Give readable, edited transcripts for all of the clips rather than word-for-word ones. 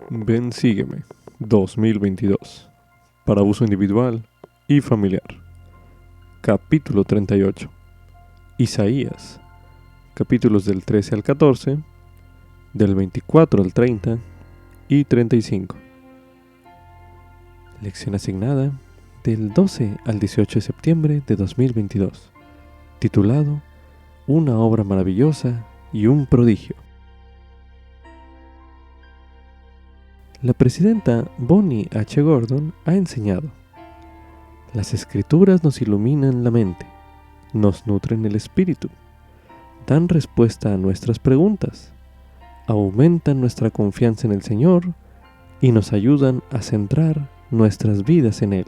Ven, sígueme 2022 para uso individual y familiar. Capítulo 38. Isaías. Capítulos del 13 al 14, del 24 al 30 y 35. Lección asignada del 12 al 18 de septiembre de 2022. Titulado Una obra maravillosa y un prodigio. La presidenta Bonnie H. Gordon ha enseñado: las escrituras nos iluminan la mente, nos nutren el espíritu, dan respuesta a nuestras preguntas, aumentan nuestra confianza en el Señor y nos ayudan a centrar nuestras vidas en Él.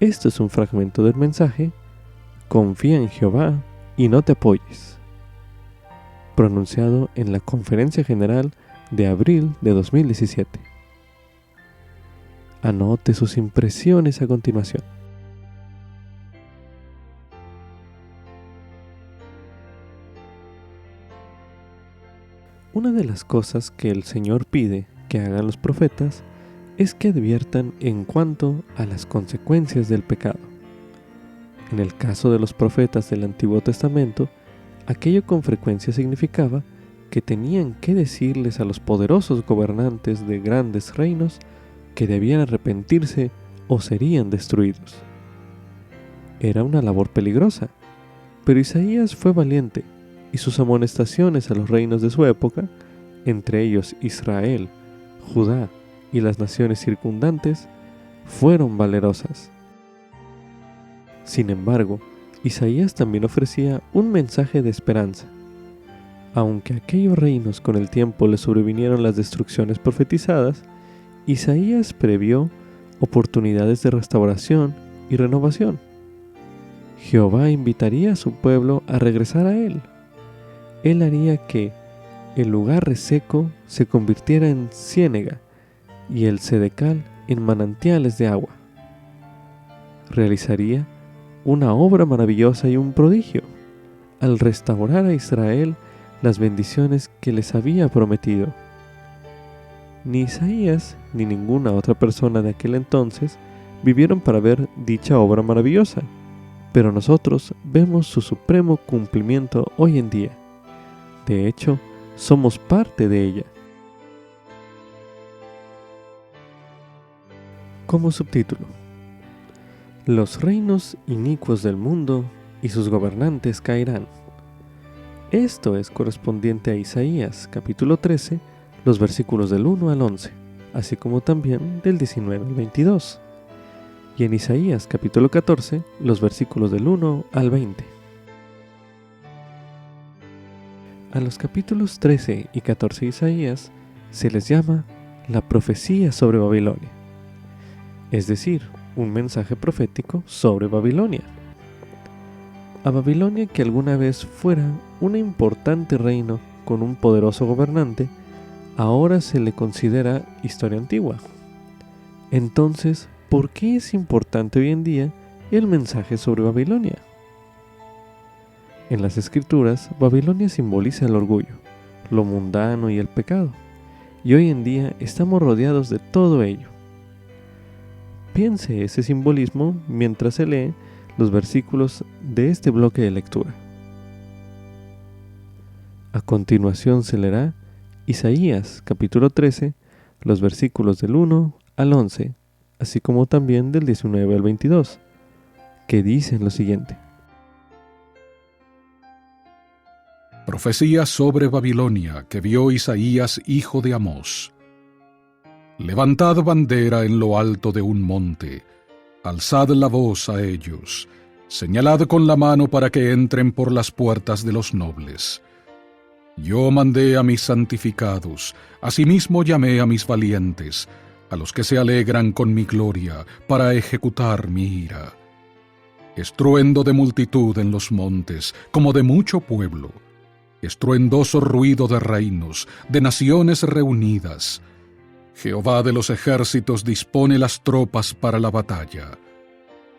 Esto es un fragmento del mensaje Confía en Jehová y no te apoyes, pronunciado en la Conferencia General de abril de 2017. Anote sus impresiones a continuación. Una de las cosas que el Señor pide que hagan los profetas es que adviertan en cuanto a las consecuencias del pecado. En el caso de los profetas del Antiguo Testamento, aquello con frecuencia significaba que tenían que decirles a los poderosos gobernantes de grandes reinos que debían arrepentirse o serían destruidos. Era una labor peligrosa, pero Isaías fue valiente y sus amonestaciones a los reinos de su época, entre ellos Israel, Judá y las naciones circundantes, fueron valerosas. Sin embargo, Isaías también ofrecía un mensaje de esperanza. Aunque a aquellos reinos con el tiempo les sobrevinieron las destrucciones profetizadas, Isaías previó oportunidades de restauración y renovación. Jehová invitaría a su pueblo a regresar a Él. Él haría que el lugar reseco se convirtiera en ciénega y el sedecal en manantiales de agua. Realizaría una obra maravillosa y un prodigio al restaurar a Israel las bendiciones que les había prometido. Ni Isaías ni ninguna otra persona de aquel entonces vivieron para ver dicha obra maravillosa, pero nosotros vemos su supremo cumplimiento hoy en día. De hecho, somos parte de ella. Como subtítulo: los reinos inicuos del mundo y sus gobernantes caerán. Esto es correspondiente a Isaías capítulo 13, los versículos del 1 al 11, así como también del 19 al 22, y en Isaías capítulo 14, los versículos del 1 al 20. A los capítulos 13 y 14 de Isaías se les llama la profecía sobre Babilonia, es decir, un mensaje profético sobre Babilonia. A Babilonia, que alguna vez fuera un importante reino con un poderoso gobernante, ahora se le considera historia antigua. Entonces, ¿por qué es importante hoy en día el mensaje sobre Babilonia? En las Escrituras, Babilonia simboliza el orgullo, lo mundano y el pecado, y hoy en día estamos rodeados de todo ello. Piense ese simbolismo mientras se lee los versículos de este bloque de lectura. A continuación se leerá Isaías capítulo 13, los versículos del 1 al 11, así como también del 19 al 22, que dicen lo siguiente. Profecía sobre Babilonia que vio Isaías hijo de Amós. Levantad bandera en lo alto de un monte, alzad la voz a ellos, señalad con la mano para que entren por las puertas de los nobles. Yo mandé a mis santificados, asimismo llamé a mis valientes, a los que se alegran con mi gloria, para ejecutar mi ira. Estruendo de multitud en los montes, como de mucho pueblo, estruendoso ruido de reinos, de naciones reunidas. Jehová de los ejércitos dispone las tropas para la batalla.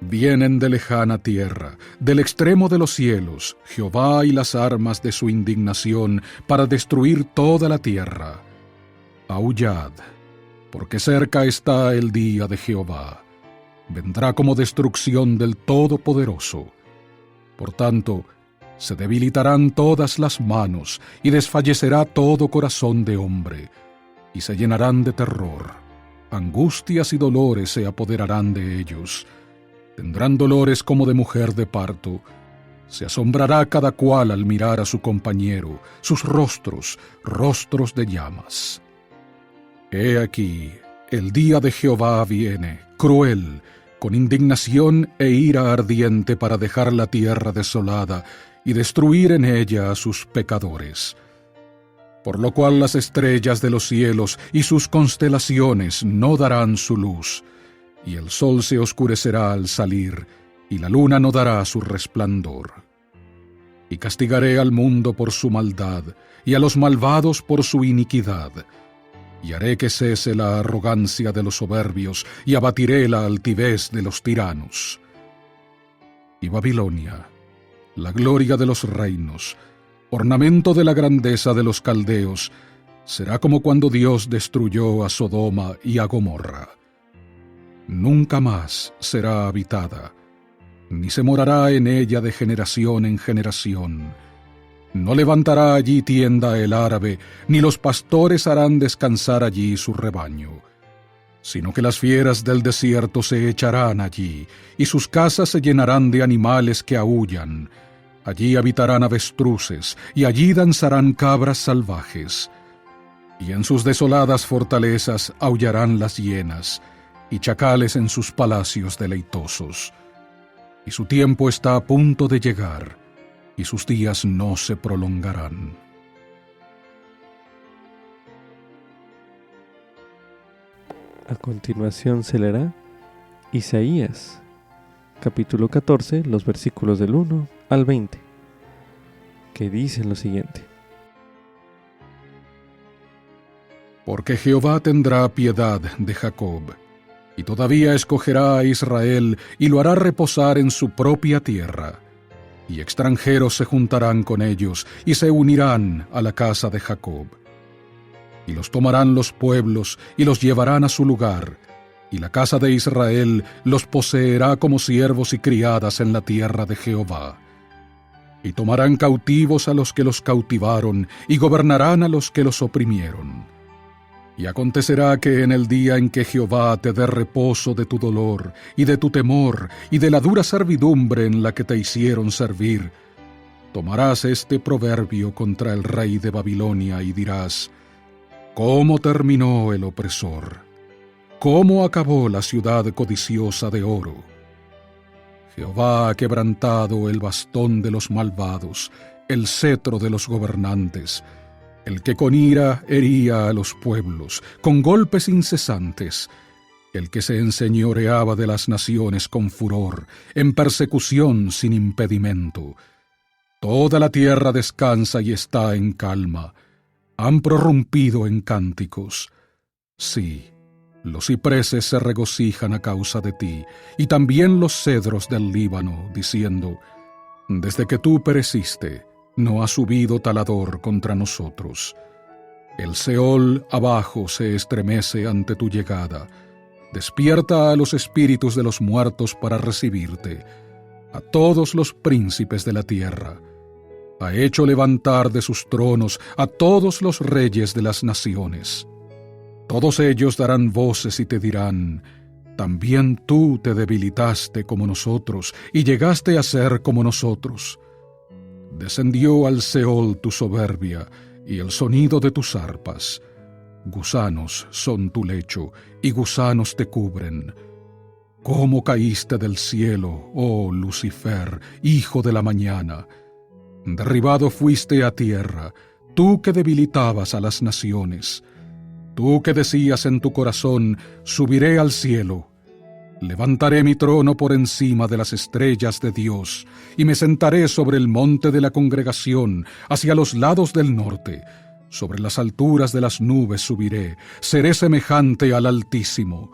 Vienen de lejana tierra, del extremo de los cielos, Jehová y las armas de su indignación para destruir toda la tierra. Aullad, porque cerca está el día de Jehová. Vendrá como destrucción del Todopoderoso. Por tanto, se debilitarán todas las manos y desfallecerá todo corazón de hombre, y se llenarán de terror. Angustias y dolores se apoderarán de ellos. Tendrán dolores como de mujer de parto. Se asombrará cada cual al mirar a su compañero, sus rostros, rostros de llamas. He aquí, el día de Jehová viene, cruel, con indignación e ira ardiente para dejar la tierra desolada y destruir en ella a sus pecadores. Por lo cual las estrellas de los cielos y sus constelaciones no darán su luz, y el sol se oscurecerá al salir, y la luna no dará su resplandor. Y castigaré al mundo por su maldad, y a los malvados por su iniquidad, y haré que cese la arrogancia de los soberbios, y abatiré la altivez de los tiranos. Y Babilonia, la gloria de los reinos, ornamento de la grandeza de los caldeos, será como cuando Dios destruyó a Sodoma y a Gomorra. Nunca más será habitada, ni se morará en ella de generación en generación. No levantará allí tienda el árabe, ni los pastores harán descansar allí su rebaño, sino que las fieras del desierto se echarán allí, y sus casas se llenarán de animales que aúllan. Allí habitarán avestruces, y allí danzarán cabras salvajes. Y en sus desoladas fortalezas aullarán las hienas, y chacales en sus palacios deleitosos. Y su tiempo está a punto de llegar, y sus días no se prolongarán. A continuación se leerá Isaías, capítulo 14, los versículos del 1 al 20, que dicen lo siguiente. Porque Jehová tendrá piedad de Jacob, y todavía escogerá a Israel, y lo hará reposar en su propia tierra. Y extranjeros se juntarán con ellos, y se unirán a la casa de Jacob. Y los tomarán los pueblos, y los llevarán a su lugar, y la casa de Israel los poseerá como siervos y criadas en la tierra de Jehová. Y tomarán cautivos a los que los cautivaron, y gobernarán a los que los oprimieron. Y acontecerá que en el día en que Jehová te dé reposo de tu dolor, y de tu temor, y de la dura servidumbre en la que te hicieron servir, tomarás este proverbio contra el rey de Babilonia, y dirás: ¿Cómo terminó el opresor? ¿Cómo acabó la ciudad codiciosa de oro? Jehová ha quebrantado el bastón de los malvados, el cetro de los gobernantes, el que con ira hería a los pueblos, con golpes incesantes, el que se enseñoreaba de las naciones con furor, en persecución sin impedimento. Toda la tierra descansa y está en calma. Han prorrumpido en cánticos. Sí, los cipreses se regocijan a causa de ti, y también los cedros del Líbano, diciendo: Desde que tú pereciste, no ha subido talador contra nosotros. El Seol abajo se estremece ante tu llegada. Despierta a los espíritus de los muertos para recibirte, a todos los príncipes de la tierra. Ha hecho levantar de sus tronos a todos los reyes de las naciones. Todos ellos darán voces y te dirán: También tú te debilitaste como nosotros, y llegaste a ser como nosotros. Descendió al Seol tu soberbia y el sonido de tus arpas. Gusanos son tu lecho, y gusanos te cubren. ¿Cómo caíste del cielo, oh Lucifer, hijo de la mañana? Derribado fuiste a tierra, tú que debilitabas a las naciones. Tú que decías en tu corazón: subiré al cielo. Levantaré mi trono por encima de las estrellas de Dios, y me sentaré sobre el monte de la congregación, hacia los lados del norte. Sobre las alturas de las nubes subiré, seré semejante al Altísimo.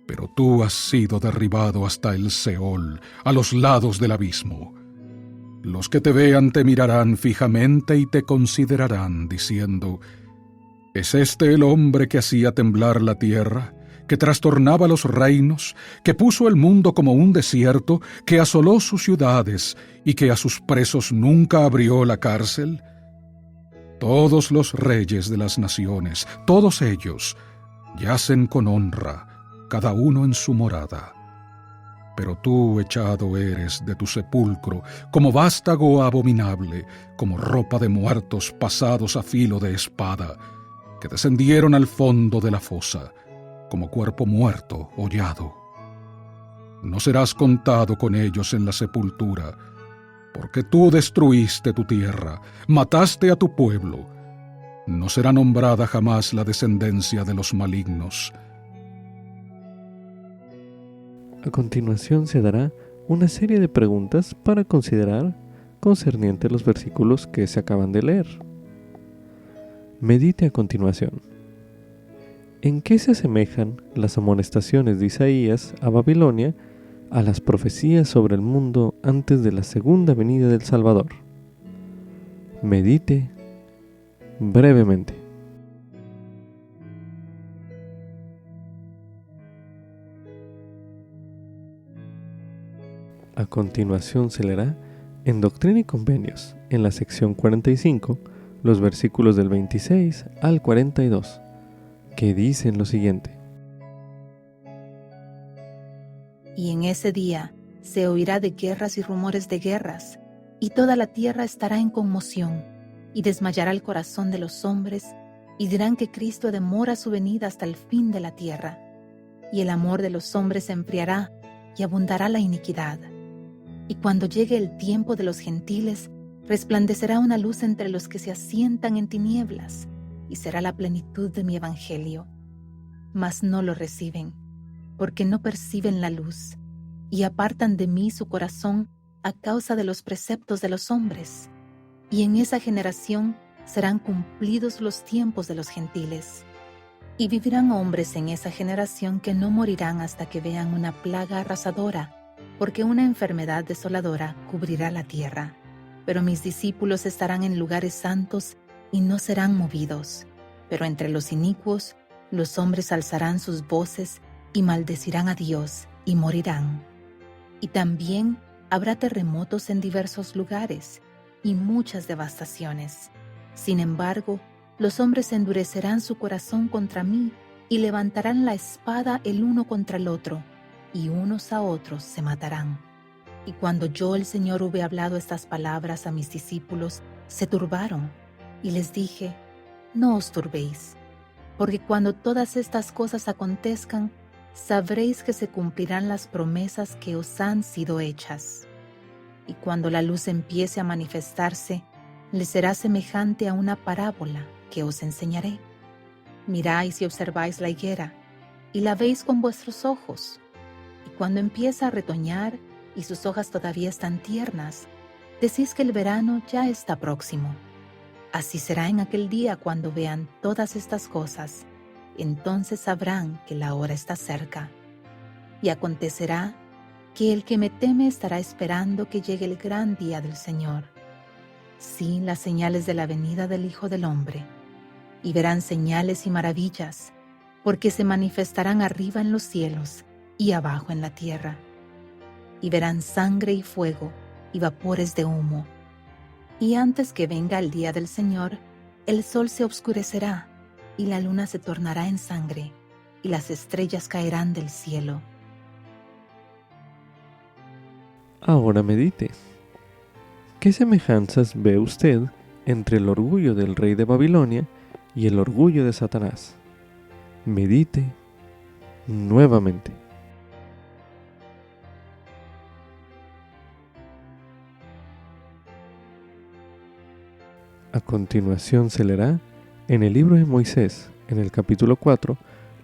Pero tú has sido derribado hasta el Seol, a los lados del abismo. Los que te vean te mirarán fijamente y te considerarán, diciendo: ¿Es este el hombre que hacía temblar la tierra, que trastornaba los reinos, que puso el mundo como un desierto, que asoló sus ciudades y que a sus presos nunca abrió la cárcel? Todos los reyes de las naciones, todos ellos, yacen con honra, cada uno en su morada. Pero tú echado eres de tu sepulcro, como vástago abominable, como ropa de muertos pasados a filo de espada, que descendieron al fondo de la fosa, como cuerpo muerto hollado. No serás contado con ellos en la sepultura, porque tú destruiste tu tierra, mataste a tu pueblo. No será nombrada jamás la descendencia de los malignos. A continuación se dará una serie de preguntas para considerar concerniente a los versículos que se acaban de leer. Medite a continuación. ¿En qué se asemejan las amonestaciones de Isaías a Babilonia a las profecías sobre el mundo antes de la segunda venida del Salvador? Medite brevemente. A continuación se leerá en Doctrina y Convenios, en la sección 45, los versículos del 26 al 42, que dicen lo siguiente. Y en ese día se oirá de guerras y rumores de guerras, y toda la tierra estará en conmoción, y desmayará el corazón de los hombres, y dirán que Cristo demora su venida hasta el fin de la tierra. Y el amor de los hombres se enfriará, y abundará la iniquidad. Y cuando llegue el tiempo de los gentiles, resplandecerá una luz entre los que se asientan en tinieblas, y será la plenitud de mi evangelio. Mas no lo reciben, porque no perciben la luz, y apartan de mí su corazón a causa de los preceptos de los hombres. Y en esa generación serán cumplidos los tiempos de los gentiles. Y vivirán hombres en esa generación que no morirán hasta que vean una plaga arrasadora, porque una enfermedad desoladora cubrirá la tierra. Pero mis discípulos estarán en lugares santos y no serán movidos. Pero entre los inicuos, los hombres alzarán sus voces y maldecirán a Dios y morirán. Y también habrá terremotos en diversos lugares y muchas devastaciones. Sin embargo, los hombres endurecerán su corazón contra mí y levantarán la espada el uno contra el otro, y unos a otros se matarán. Y cuando yo, el Señor, hube hablado estas palabras a mis discípulos, se turbaron, y les dije: no os turbéis, porque cuando todas estas cosas acontezcan, sabréis que se cumplirán las promesas que os han sido hechas. Y cuando la luz empiece a manifestarse, les será semejante a una parábola que os enseñaré. Miráis y observáis la higuera, y la veis con vuestros ojos, y cuando empieza a retoñar y sus hojas todavía están tiernas, decís que el verano ya está próximo. Así será en aquel día cuando vean todas estas cosas, entonces sabrán que la hora está cerca. Y acontecerá que el que me teme estará esperando que llegue el gran día del Señor. Sí, las señales de la venida del Hijo del Hombre. Y verán señales y maravillas, porque se manifestarán arriba en los cielos y abajo en la tierra. Y verán sangre y fuego y vapores de humo. Y antes que venga el día del Señor, el sol se oscurecerá, y la luna se tornará en sangre, y las estrellas caerán del cielo. Ahora medite. ¿Qué semejanzas ve usted entre el orgullo del rey de Babilonia y el orgullo de Satanás? Medite nuevamente. A continuación se leerá en el libro de Moisés, en el capítulo 4,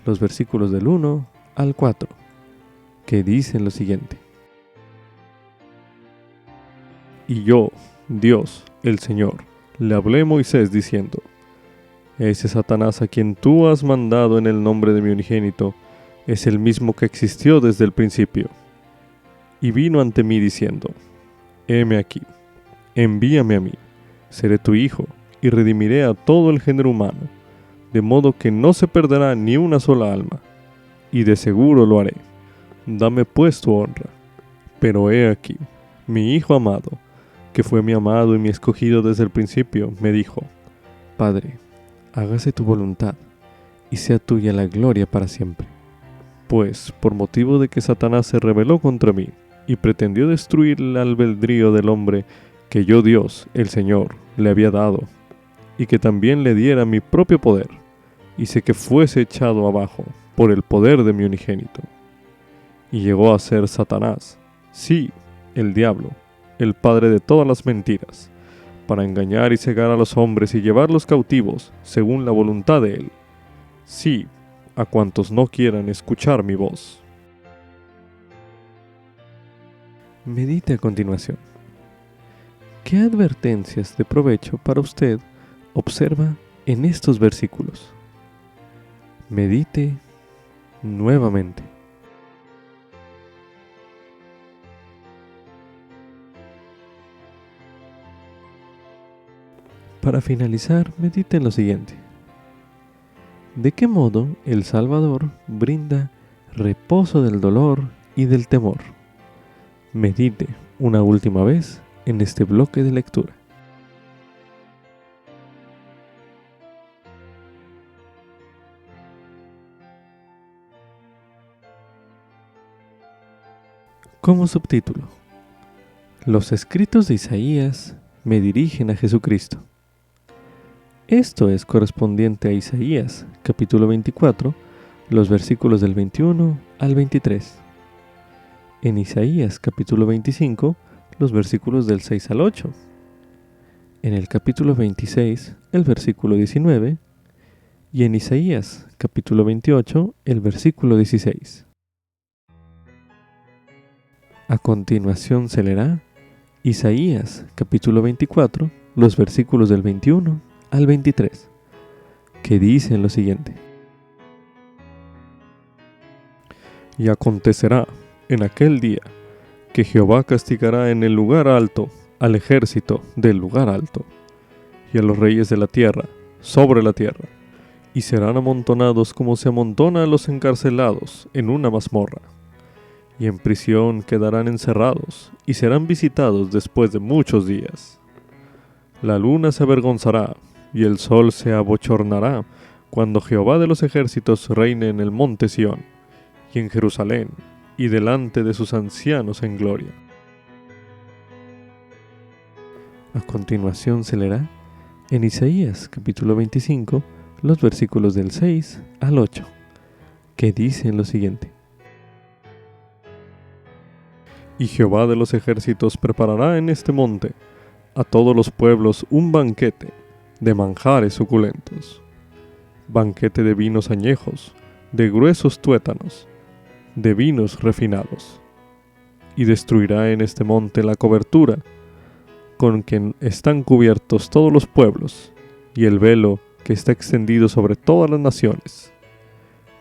los versículos del 1 al 4, que dicen lo siguiente. Y yo, Dios, el Señor, le hablé a Moisés diciendo: ese Satanás a quien tú has mandado en el nombre de mi unigénito es el mismo que existió desde el principio. Y vino ante mí diciendo: heme aquí, envíame a mí. Seré tu hijo, y redimiré a todo el género humano. de modo que no se perderá ni una sola alma, y de seguro lo haré. Dame pues tu honra. Pero he aquí, mi hijo amado, que fue mi amado y mi escogido desde el principio, me dijo: Padre, hágase tu voluntad, y sea tuya la gloria para siempre. Pues, por motivo de que Satanás se rebeló contra mí, y pretendió destruir el albedrío del hombre que yo Dios, el Señor, le había dado, y que también le diera mi propio poder, hice que fuese echado abajo por el poder de mi unigénito. Y llegó a ser Satanás, sí, el diablo, el padre de todas las mentiras, para engañar y cegar a los hombres y llevarlos cautivos según la voluntad de él. Sí, a cuantos no quieran escuchar mi voz. Medite a continuación. ¿Qué advertencias de provecho para usted observa en estos versículos? Medite nuevamente. Para finalizar, medite en lo siguiente. ¿De qué modo el Salvador brinda reposo del dolor y del temor? Medite una última vez en este bloque de lectura. Como subtítulo: Los escritos de Isaías me dirigen a Jesucristo. Esto es correspondiente a Isaías, capítulo 24, los versículos del 21 al 23. En Isaías, capítulo 25, los versículos del 6 al 8. En el capítulo 26, el versículo 19. Y en Isaías, capítulo 28, el versículo 16. A continuación se leerá Isaías, capítulo 24, los versículos del 21 al 23, que dicen lo siguiente: Y acontecerá en aquel día que Jehová castigará en el lugar alto al ejército del lugar alto, y a los reyes de la tierra sobre la tierra, y serán amontonados como se amontona a los encarcelados en una mazmorra, y en prisión quedarán encerrados, y serán visitados después de muchos días. La luna se avergonzará, y el sol se abochornará, cuando Jehová de los ejércitos reine en el monte Sión, y en Jerusalén, y delante de sus ancianos en gloria. A continuación se leerá en Isaías capítulo 25 los versículos del 6 al 8, que dicen lo siguiente: Y Jehová de los ejércitos preparará en este monte a todos los pueblos un banquete de manjares suculentos, banquete de vinos añejos, de gruesos tuétanos, de vinos refinados, y destruirá en este monte la cobertura con que están cubiertos todos los pueblos, y el velo que está extendido sobre todas las naciones.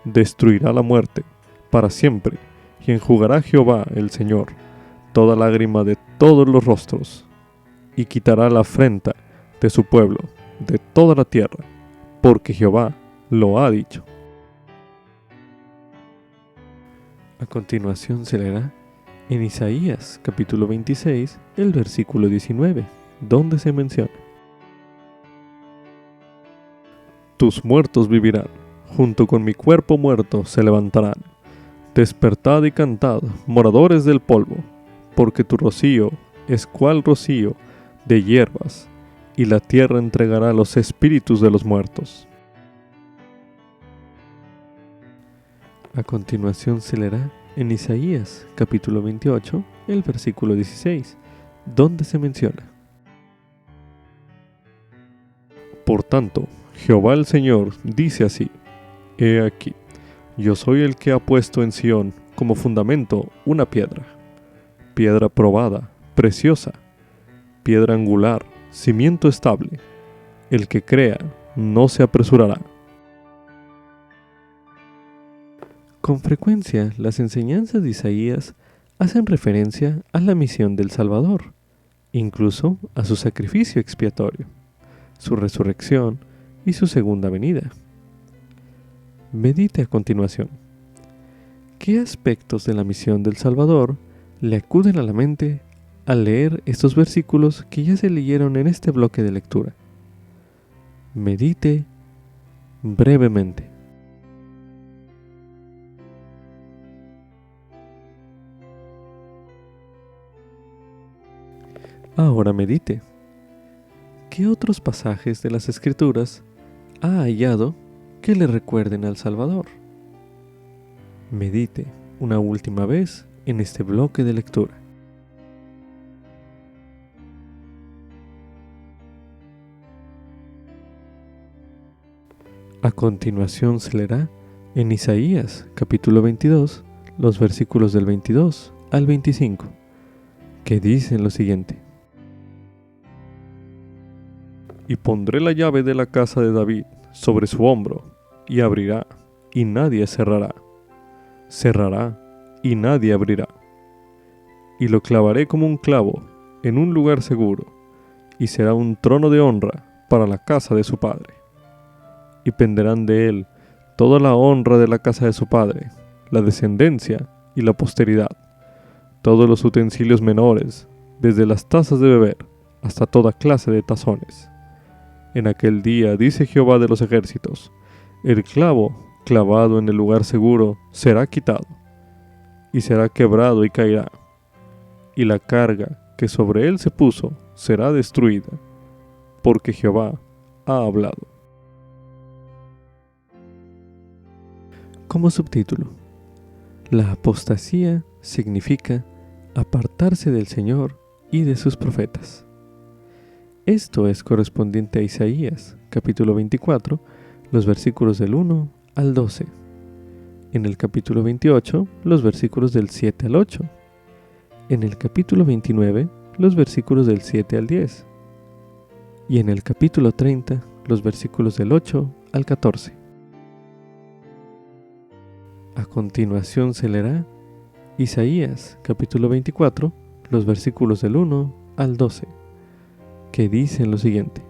Destruirá la muerte para siempre, y enjugará Jehová el Señor toda lágrima de todos los rostros, y quitará la afrenta de su pueblo de toda la tierra, porque Jehová lo ha dicho. A continuación se leerá en Isaías capítulo 26 el versículo 19, donde se menciona: Tus muertos vivirán, junto con mi cuerpo muerto se levantarán. Despertad y cantad, moradores del polvo, porque tu rocío es cual rocío de hierbas, y la tierra entregará los espíritus de los muertos. A continuación se leerá en Isaías capítulo 28 el versículo 16, donde se menciona: Por tanto, Jehová el Señor dice así: He aquí, yo soy el que ha puesto en Sión como fundamento una piedra, piedra probada, preciosa, piedra angular, cimiento estable. El que crea no se apresurará. Con frecuencia, las enseñanzas de Isaías hacen referencia a la misión del Salvador, incluso a su sacrificio expiatorio, su resurrección y su segunda venida. Medite a continuación. ¿Qué aspectos de la misión del Salvador le acuden a la mente al leer estos versículos que ya se leyeron en este bloque de lectura? Medite brevemente. Ahora medite. ¿Qué otros pasajes de las Escrituras ha hallado que le recuerden al Salvador? Medite una última vez en este bloque de lectura. A continuación se leerá en Isaías capítulo 22, los versículos del 22 al 25, que dicen lo siguiente: Y pondré la llave de la casa de David sobre su hombro, y abrirá, y nadie cerrará. Cerrará, y nadie abrirá. Y lo clavaré como un clavo, en un lugar seguro, y será un trono de honra para la casa de su padre. Y penderán de él toda la honra de la casa de su padre, la descendencia y la posteridad, todos los utensilios menores, desde las tazas de beber hasta toda clase de tazones. En aquel día, dice Jehová de los ejércitos, el clavo clavado en el lugar seguro será quitado, y será quebrado y caerá, y la carga que sobre él se puso será destruida, porque Jehová ha hablado. Como subtítulo, la apostasía significa apartarse del Señor y de sus profetas. Esto es correspondiente a Isaías, capítulo 24, los versículos del 1 al 12. En el capítulo 28, los versículos del 7 al 8. En el capítulo 29, los versículos del 7 al 10. Y en el capítulo 30, los versículos del 8 al 14. A continuación se leerá Isaías, capítulo 24, los versículos del 1 al 12. Que dicen lo siguiente: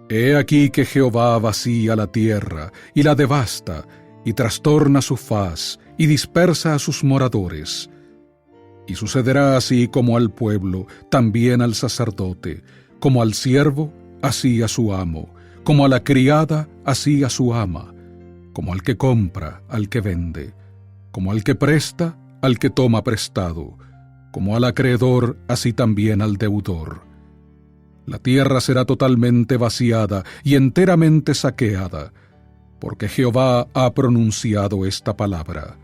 He aquí que Jehová vacía la tierra, y la devasta, y trastorna su faz, y dispersa a sus moradores. Y sucederá así como al pueblo, también al sacerdote, como al siervo, así a su amo, como a la criada, así a su ama, como al que compra, al que vende, como al que presta, al que toma prestado, como al acreedor, así también al deudor. La tierra será totalmente vaciada y enteramente saqueada, porque Jehová ha pronunciado esta palabra.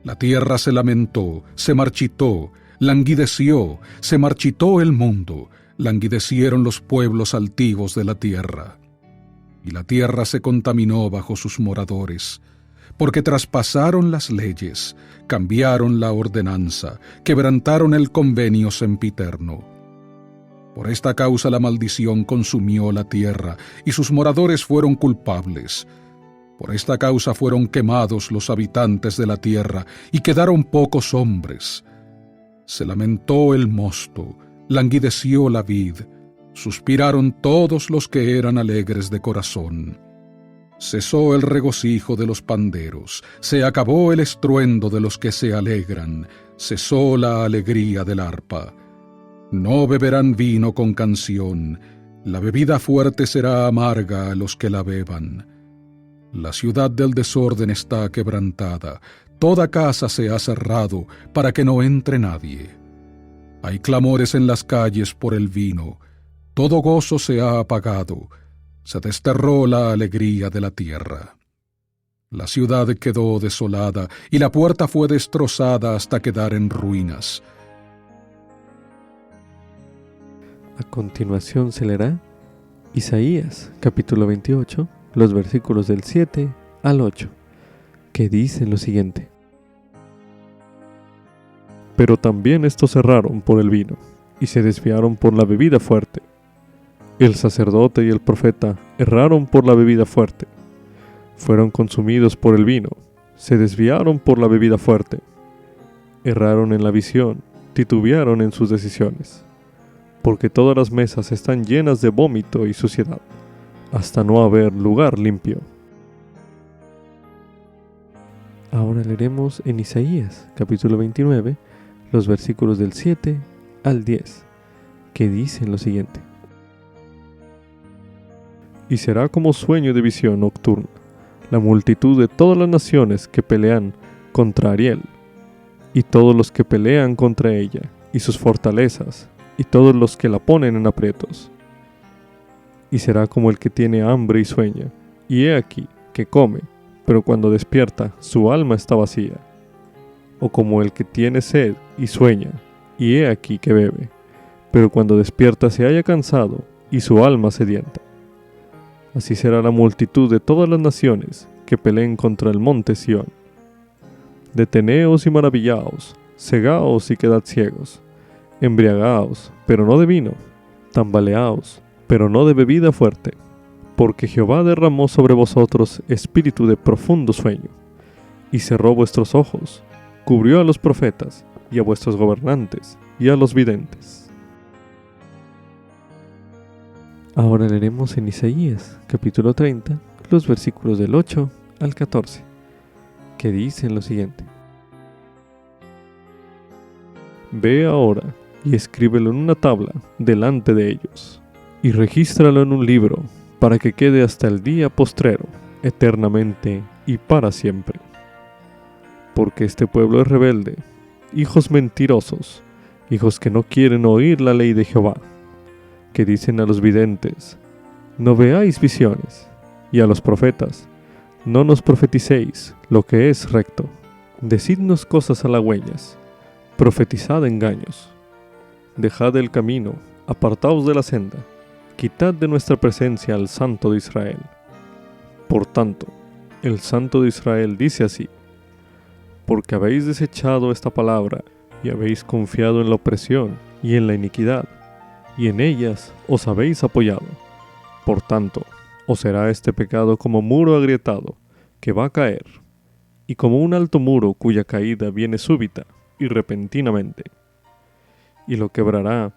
La tierra se lamentó, se marchitó, languideció, se marchitó el mundo, languidecieron los pueblos altivos de la tierra. Y la tierra se contaminó bajo sus moradores, porque traspasaron las leyes, cambiaron la ordenanza, quebrantaron el convenio sempiterno. Por esta causa la maldición consumió la tierra, y sus moradores fueron culpables. Por esta causa fueron quemados los habitantes de la tierra, y quedaron pocos hombres. Se lamentó el mosto, languideció la vid, suspiraron todos los que eran alegres de corazón. Cesó el regocijo de los panderos, se acabó el estruendo de los que se alegran, cesó la alegría del arpa. No beberán vino con canción, la bebida fuerte será amarga a los que la beban. La ciudad del desorden está quebrantada, toda casa se ha cerrado para que no entre nadie. Hay clamores en las calles por el vino, todo gozo se ha apagado, se desterró la alegría de la tierra. La ciudad quedó desolada y la puerta fue destrozada hasta quedar en ruinas. A continuación se leerá Isaías, capítulo 28, los versículos del 7 al 8, que dicen lo siguiente: Pero también estos erraron por el vino, y se desviaron por la bebida fuerte. El sacerdote y el profeta erraron por la bebida fuerte. Fueron consumidos por el vino, se desviaron por la bebida fuerte. Erraron en la visión, titubearon en sus decisiones. Porque todas las mesas están llenas de vómito y suciedad. hasta no haber lugar limpio. Ahora leeremos en Isaías, capítulo 29, los versículos del 7 al 10, que dicen lo siguiente. Y será como sueño de visión nocturna, la multitud de todas las naciones que pelean contra Ariel, y todos los que pelean contra ella, y sus fortalezas, y todos los que la ponen en aprietos. Y será como el que tiene hambre y sueña, y he aquí que come, pero cuando despierta su alma está vacía. O como el que tiene sed y sueña, y he aquí que bebe, pero cuando despierta se halla cansado y su alma sedienta. Así será la multitud de todas las naciones que peleen contra el monte Sión. Deteneos y maravillaos, cegaos y quedad ciegos, embriagaos, pero no de vino, tambaleaos, pero no de bebida fuerte, porque Jehová derramó sobre vosotros espíritu de profundo sueño, y cerró vuestros ojos, cubrió a los profetas, y a vuestros gobernantes, y a los videntes. Ahora leeremos en Isaías, capítulo 30, los versículos del 8 al 14, que dicen lo siguiente. Ve ahora y escríbelo en una tabla delante de ellos, y regístralo en un libro, para que quede hasta el día postrero, eternamente y para siempre. Porque este pueblo es rebelde, hijos mentirosos, hijos que no quieren oír la ley de Jehová, que dicen a los videntes, no veáis visiones, y a los profetas, no nos profeticéis lo que es recto, decidnos cosas halagüeñas, profetizad engaños. Dejad el camino, apartaos de la senda, quitad de nuestra presencia al Santo de Israel. Por tanto, el Santo de Israel dice así, porque habéis desechado esta palabra, y habéis confiado en la opresión y en la iniquidad, y en ellas os habéis apoyado. Por tanto, os será este pecado como muro agrietado, que va a caer, y como un alto muro cuya caída viene súbita y repentinamente. Y lo quebrará,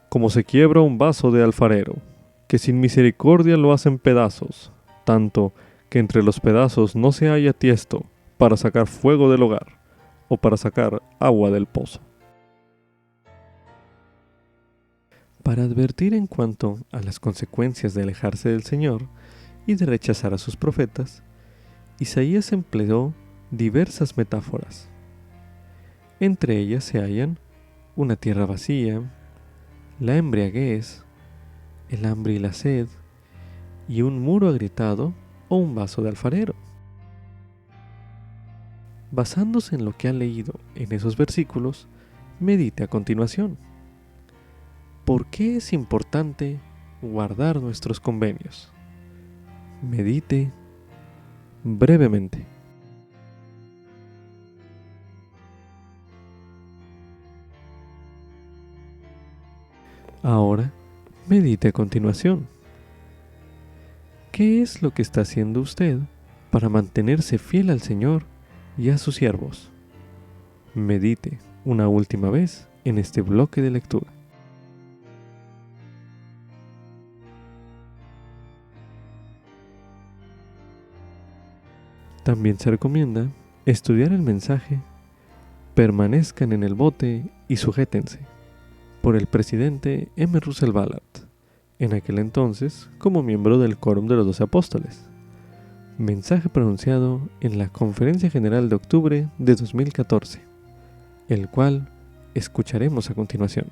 como se quiebra un vaso de alfarero, que sin misericordia lo hacen pedazos, tanto que entre los pedazos no se halla tiesto para sacar fuego del hogar, o para sacar agua del pozo. Para advertir en cuanto a las consecuencias de alejarse del Señor y de rechazar a sus profetas, Isaías empleó diversas metáforas. Entre ellas se hallan una tierra vacía, la embriaguez, el hambre y la sed, y un muro agrietado o un vaso de alfarero. Basándose en lo que ha leído en esos versículos, medite a continuación. ¿Por qué es importante guardar nuestros convenios? Medite brevemente. Ahora, medite a continuación. ¿Qué es lo que está haciendo usted para mantenerse fiel al Señor y a sus siervos? Medite una última vez en este bloque de lectura. También se recomienda estudiar el mensaje Permanezcan en el bote y sujétense, por el presidente M. Russell Ballard, en aquel entonces como miembro del Quórum de los 12 Apóstoles. Mensaje pronunciado en la Conferencia General de octubre de 2014, el cual escucharemos a continuación.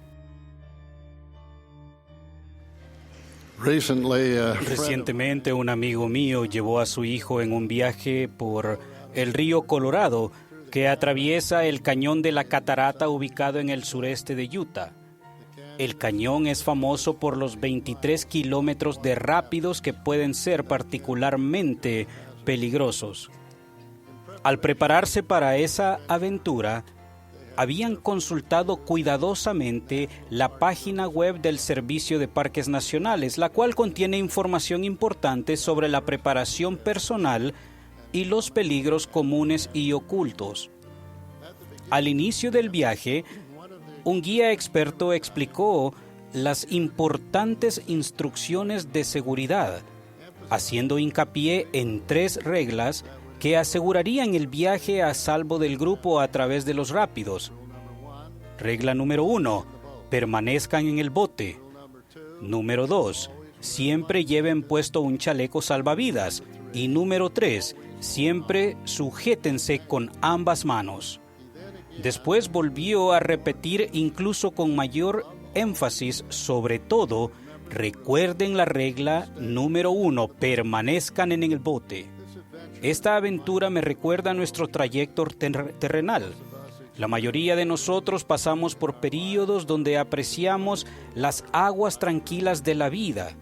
Recientemente un amigo mío llevó a su hijo en un viaje por el río Colorado que atraviesa el cañón de la Catarata ubicado en el sureste de Utah. El cañón es famoso por los 23 kilómetros de rápidos que pueden ser particularmente peligrosos. Al prepararse para esa aventura, habían consultado cuidadosamente la página web del Servicio de Parques Nacionales, la cual contiene información importante sobre la preparación personal y los peligros comunes y ocultos. Al inicio del viaje, un guía experto explicó las importantes instrucciones de seguridad haciendo hincapié en 3 reglas que asegurarían el viaje a salvo del grupo a través de los rápidos. Regla número 1, permanezcan en el bote. Número 2, siempre lleven puesto un chaleco salvavidas. Y número 3, siempre sujétense con ambas manos. Después volvió a repetir, incluso con mayor énfasis, sobre todo, recuerden la regla número 1, permanezcan en el bote. Esta aventura me recuerda a nuestro trayecto terrenal. La mayoría de nosotros pasamos por períodos donde apreciamos las aguas tranquilas de la vida.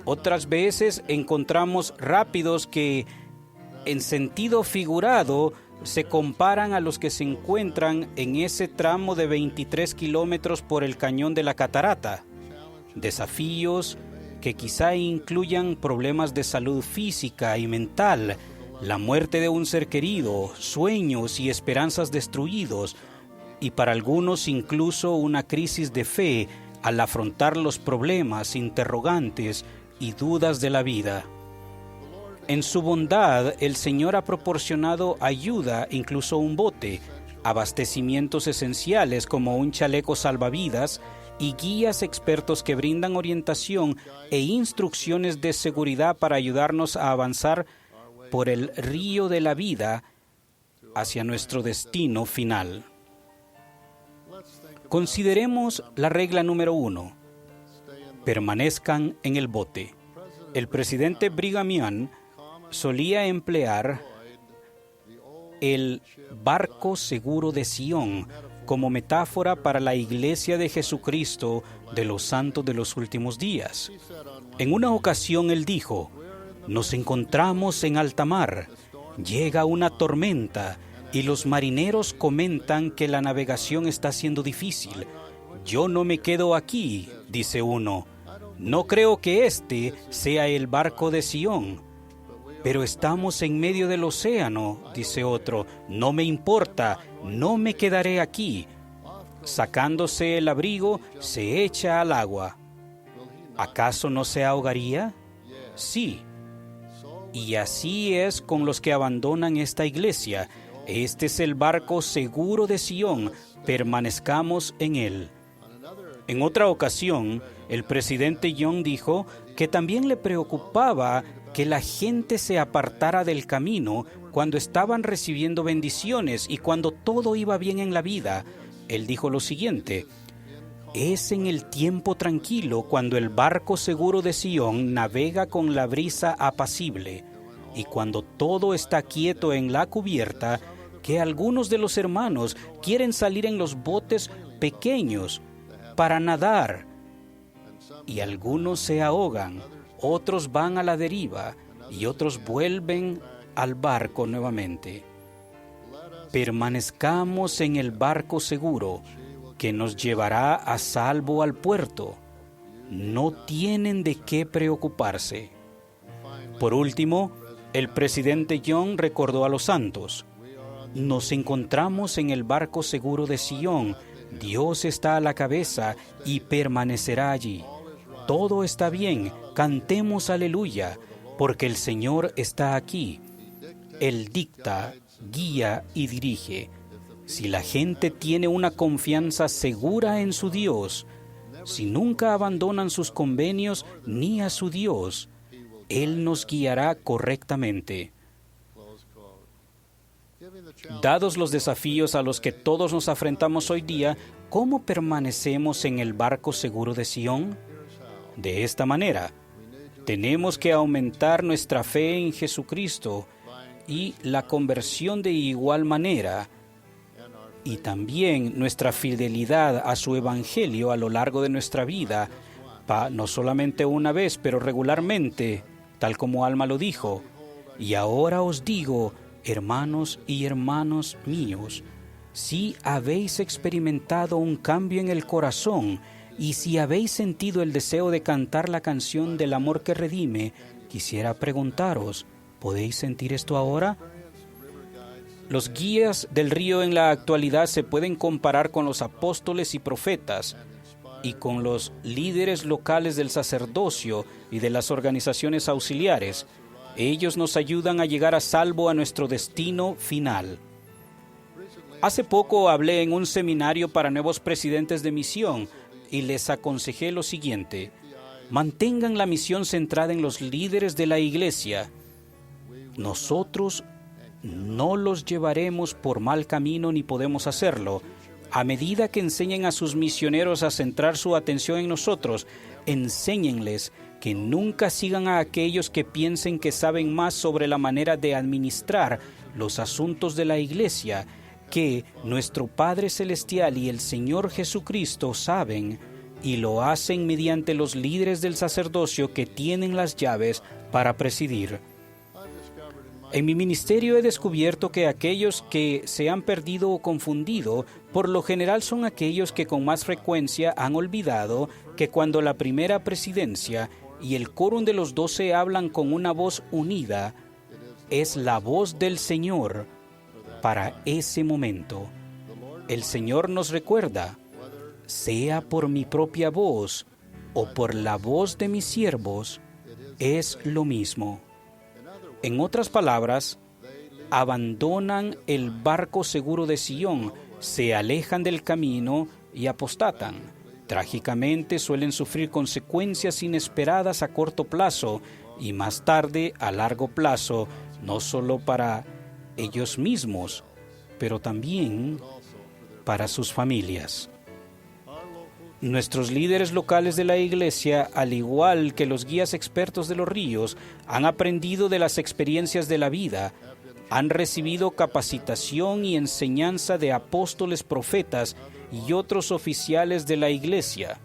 Otras veces encontramos rápidos que, en sentido figurado, se comparan a los que se encuentran en ese tramo de 23 kilómetros por el cañón de la catarata. Desafíos que quizá incluyan problemas de salud física y mental, la muerte de un ser querido, sueños y esperanzas destruidos, y para algunos incluso una crisis de fe al afrontar los problemas, interrogantes y dudas de la vida. En su bondad, el Señor ha proporcionado ayuda, incluso un bote, abastecimientos esenciales como un chaleco salvavidas y guías expertos que brindan orientación e instrucciones de seguridad para ayudarnos a avanzar por el río de la vida hacia nuestro destino final. Consideremos la regla número 1. Permanezcan en el bote. El presidente Brigham Young solía emplear el barco seguro de Sion como metáfora para la Iglesia de Jesucristo de los santos de los últimos días. En una ocasión él dijo: nos encontramos en alta mar, llega una tormenta y los marineros comentan que la navegación está siendo difícil. Yo no me quedo aquí, dice uno. No creo que este sea el barco de Sion. Pero estamos en medio del océano, dice otro. No me importa, no me quedaré aquí. Sacándose el abrigo, se echa al agua. ¿Acaso no se ahogaría? Sí. Y así es con los que abandonan esta iglesia. Este es el barco seguro de Sion. Permanezcamos en él. En otra ocasión, el presidente Young dijo que también le preocupaba que la gente se apartara del camino cuando estaban recibiendo bendiciones y cuando todo iba bien en la vida. Él dijo lo siguiente: es en el tiempo tranquilo cuando el barco seguro de Sion navega con la brisa apacible y cuando todo está quieto en la cubierta que algunos de los hermanos quieren salir en los botes pequeños para nadar y algunos se ahogan. Otros van a la deriva y otros vuelven al barco nuevamente. Permanezcamos en el barco seguro que nos llevará a salvo al puerto. No tienen de qué preocuparse. Por último, el presidente Young recordó a los santos: nos encontramos en el barco seguro de Sion. Dios está a la cabeza y permanecerá allí. Todo está bien, cantemos aleluya, porque el Señor está aquí. Él dicta, guía y dirige. Si la gente tiene una confianza segura en su Dios, si nunca abandonan sus convenios ni a su Dios, Él nos guiará correctamente. Dados los desafíos a los que todos nos enfrentamos hoy día, ¿cómo permanecemos en el barco seguro de Sion? De esta manera, tenemos que aumentar nuestra fe en Jesucristo y la conversión de igual manera, y también nuestra fidelidad a su evangelio a lo largo de nuestra vida, no solamente una vez, pero regularmente, tal como Alma lo dijo. Y ahora os digo, hermanos y hermanos míos, si habéis experimentado un cambio en el corazón y si habéis sentido el deseo de cantar la canción del amor que redime, quisiera preguntaros, ¿podéis sentir esto ahora? Los guías del río en la actualidad se pueden comparar con los apóstoles y profetas. y con los líderes locales del sacerdocio y de las organizaciones auxiliares. Ellos nos ayudan a llegar a salvo a nuestro destino final. Hace poco hablé en un seminario para nuevos presidentes de misión y les aconsejé lo siguiente: mantengan la misión centrada en los líderes de la iglesia. Nosotros no los llevaremos por mal camino ni podemos hacerlo. A medida que enseñen a sus misioneros a centrar su atención en nosotros, enséñenles que nunca sigan a aquellos que piensen que saben más sobre la manera de administrar los asuntos de la iglesia que nuestro Padre Celestial y el Señor Jesucristo saben, y lo hacen mediante los líderes del sacerdocio que tienen las llaves para presidir. En mi ministerio he descubierto que aquellos que se han perdido o confundido, por lo general son aquellos que con más frecuencia han olvidado que cuando la primera presidencia y el quórum de los 12 hablan con una voz unida, es la voz del Señor para ese momento. El Señor nos recuerda: sea por mi propia voz o por la voz de mis siervos, es lo mismo. En otras palabras, abandonan el barco seguro de Sion, se alejan del camino y apostatan. Trágicamente suelen sufrir consecuencias inesperadas a corto plazo y más tarde a largo plazo, no solo para ellos mismos, pero también para sus familias. Nuestros líderes locales de la iglesia, al igual que los guías expertos de los ríos, han aprendido de las experiencias de la vida, han recibido capacitación y enseñanza de apóstoles, profetas y otros oficiales de la iglesia,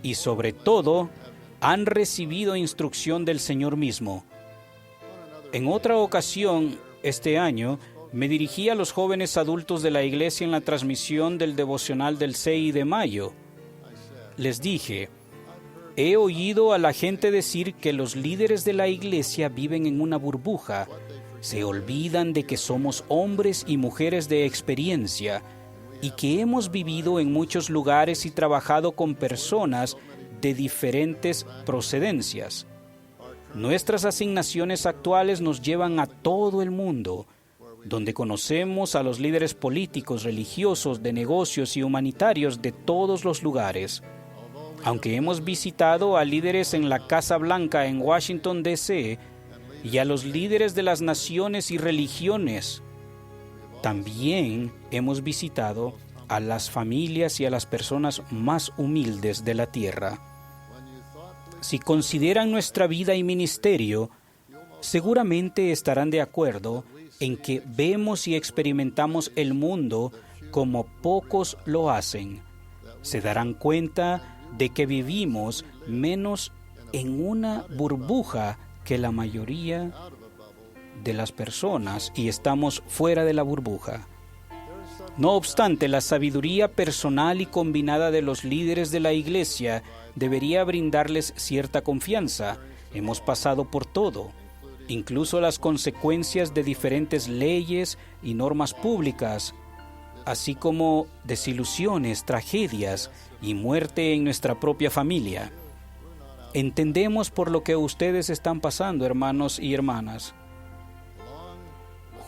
y sobre todo, han recibido instrucción del Señor mismo. En otra ocasión, este año, me dirigí a los jóvenes adultos de la iglesia en la transmisión del devocional del 6 de mayo. Les dije: he oído a la gente decir que los líderes de la iglesia viven en una burbuja. Se olvidan de que somos hombres y mujeres de experiencia y que hemos vivido en muchos lugares y trabajado con personas de diferentes procedencias. Nuestras asignaciones actuales nos llevan a todo el mundo, donde conocemos a los líderes políticos, religiosos, de negocios y humanitarios de todos los lugares. Aunque hemos visitado a líderes en la Casa Blanca en Washington, D.C., y a los líderes de las naciones y religiones, también hemos visitado a las familias y a las personas más humildes de la tierra. Si consideran nuestra vida y ministerio, seguramente estarán de acuerdo en que vemos y experimentamos el mundo como pocos lo hacen. Se darán cuenta de que vivimos menos en una burbuja que la mayoría de las personas y estamos fuera de la burbuja. No obstante, la sabiduría personal y combinada de los líderes de la iglesia debería brindarles cierta confianza. Hemos pasado por todo, incluso las consecuencias de diferentes leyes y normas públicas, así como desilusiones, tragedias y muerte en nuestra propia familia. Entendemos por lo que ustedes están pasando, hermanos y hermanas.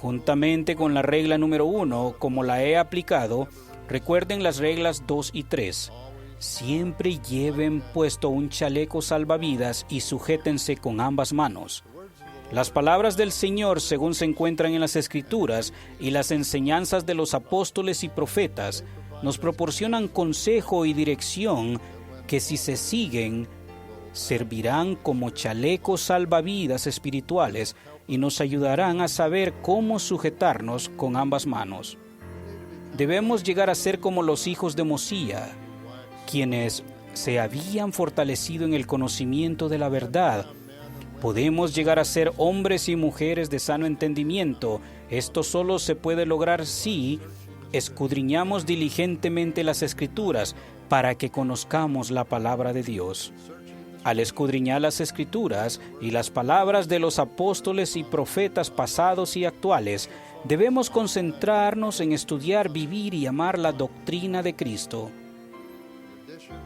Juntamente con la regla número 1, como la he aplicado, recuerden las reglas 2 y 3. Siempre lleven puesto un chaleco salvavidas y sujétense con ambas manos. Las palabras del Señor, según se encuentran en las Escrituras, y las enseñanzas de los apóstoles y profetas, nos proporcionan consejo y dirección que, si se siguen, servirán como chalecos salvavidas espirituales y nos ayudarán a saber cómo sujetarnos con ambas manos. Debemos llegar a ser como los hijos de Mosía, quienes se habían fortalecido en el conocimiento de la verdad. Podemos llegar a ser hombres y mujeres de sano entendimiento. Esto solo se puede lograr si escudriñamos diligentemente las Escrituras para que conozcamos la palabra de Dios. Al escudriñar las Escrituras y las palabras de los apóstoles y profetas pasados y actuales, debemos concentrarnos en estudiar, vivir y amar la doctrina de Cristo.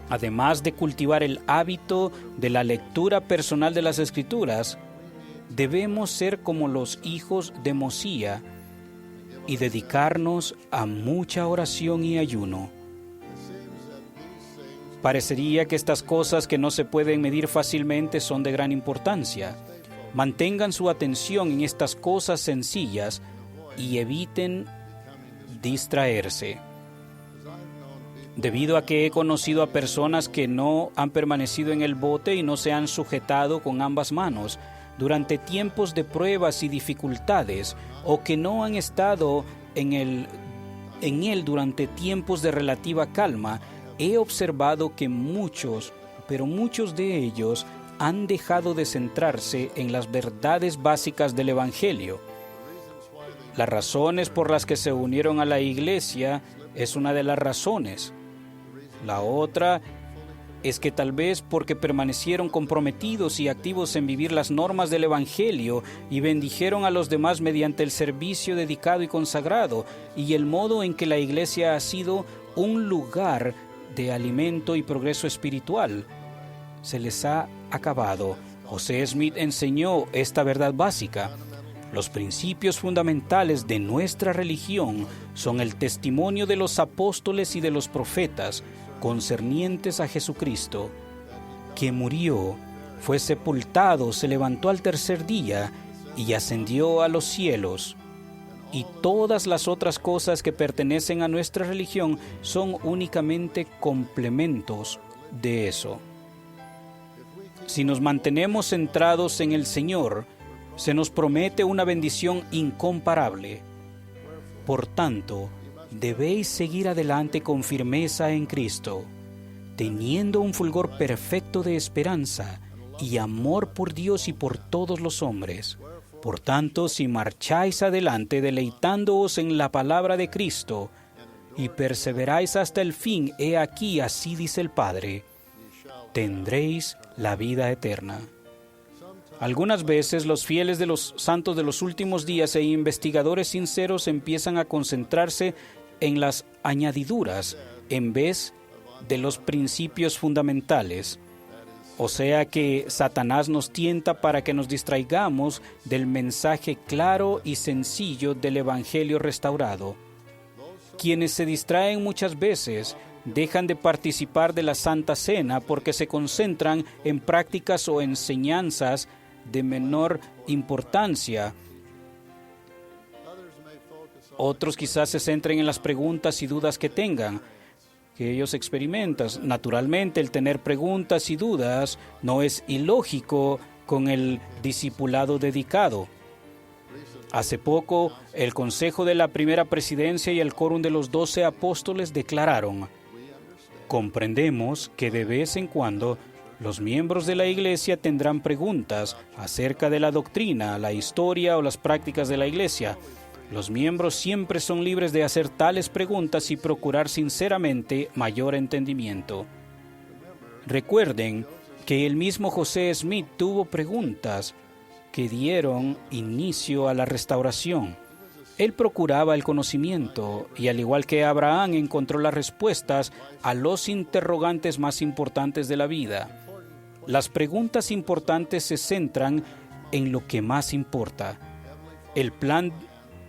Además de cultivar el hábito de la lectura personal de las Escrituras, debemos ser como los hijos de Mosía y dedicarnos a mucha oración y ayuno. Parecería que estas cosas que no se pueden medir fácilmente son de gran importancia. Mantengan su atención en estas cosas sencillas y eviten distraerse. Debido a que he conocido a personas que no han permanecido en el bote y no se han sujetado con ambas manos durante tiempos de pruebas y dificultades, o que no han estado en él durante tiempos de relativa calma, he observado que muchos de ellos han dejado de centrarse en las verdades básicas del Evangelio. Las razones por las que se unieron a la iglesia es una de las razones. La otra es que tal vez porque permanecieron comprometidos y activos en vivir las normas del Evangelio y bendijeron a los demás mediante el servicio dedicado y consagrado y el modo en que la iglesia ha sido un lugar de alimento y progreso espiritual, se les ha acabado. José Smith enseñó esta verdad básica. Los principios fundamentales de nuestra religión son el testimonio de los apóstoles y de los profetas concernientes a Jesucristo, que murió, fue sepultado, se levantó al tercer día y ascendió a los cielos. Y todas las otras cosas que pertenecen a nuestra religión son únicamente complementos de eso. Si nos mantenemos centrados en el Señor, se nos promete una bendición incomparable. Por tanto, debéis seguir adelante con firmeza en Cristo, teniendo un fulgor perfecto de esperanza y amor por Dios y por todos los hombres. Por tanto, si marcháis adelante deleitándoos en la palabra de Cristo y perseveráis hasta el fin, he aquí, así dice el Padre, tendréis la vida eterna. Algunas veces los fieles de los santos de los últimos días e investigadores sinceros empiezan a concentrarse en las añadiduras en vez de los principios fundamentales. O sea que Satanás nos tienta para que nos distraigamos del mensaje claro y sencillo del Evangelio restaurado. Quienes se distraen muchas veces dejan de participar de la Santa Cena porque se concentran en prácticas o enseñanzas de menor importancia. Otros quizás se centren en las preguntas y dudas que tengan, que ellos experimentan. Naturalmente, el tener preguntas y dudas no es ilógico con el discipulado dedicado. Hace poco, el Consejo de la Primera Presidencia y el Quórum de los 12 Apóstoles declararon: comprendemos que de vez en cuando los miembros de la Iglesia tendrán preguntas acerca de la doctrina, la historia o las prácticas de la Iglesia. Los miembros siempre son libres de hacer tales preguntas y procurar sinceramente mayor entendimiento. Recuerden que el mismo José Smith tuvo preguntas que dieron inicio a la restauración. Él procuraba el conocimiento y, al igual que Abraham, encontró las respuestas a los interrogantes más importantes de la vida. Las preguntas importantes se centran en lo que más importa: el plan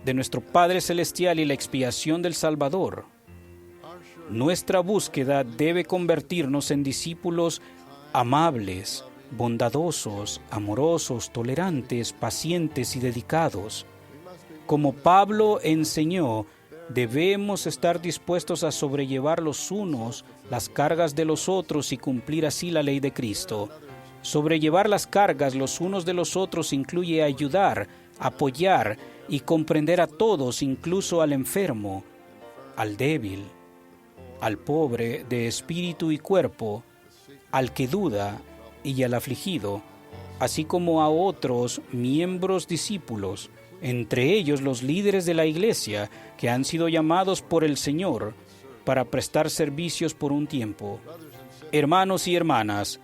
de nuestro Padre Celestial y la expiación del Salvador. Nuestra búsqueda debe convertirnos en discípulos amables, bondadosos, amorosos, tolerantes, pacientes y dedicados. Como Pablo enseñó, debemos estar dispuestos a sobrellevar los unos las cargas de los otros y cumplir así la ley de Cristo. Sobrellevar las cargas los unos de los otros incluye ayudar, apoyar y comprender a todos, incluso al enfermo, al débil, al pobre de espíritu y cuerpo, al que duda y al afligido, así como a otros miembros discípulos, entre ellos los líderes de la iglesia que han sido llamados por el Señor para prestar servicios por un tiempo. Hermanos y hermanas,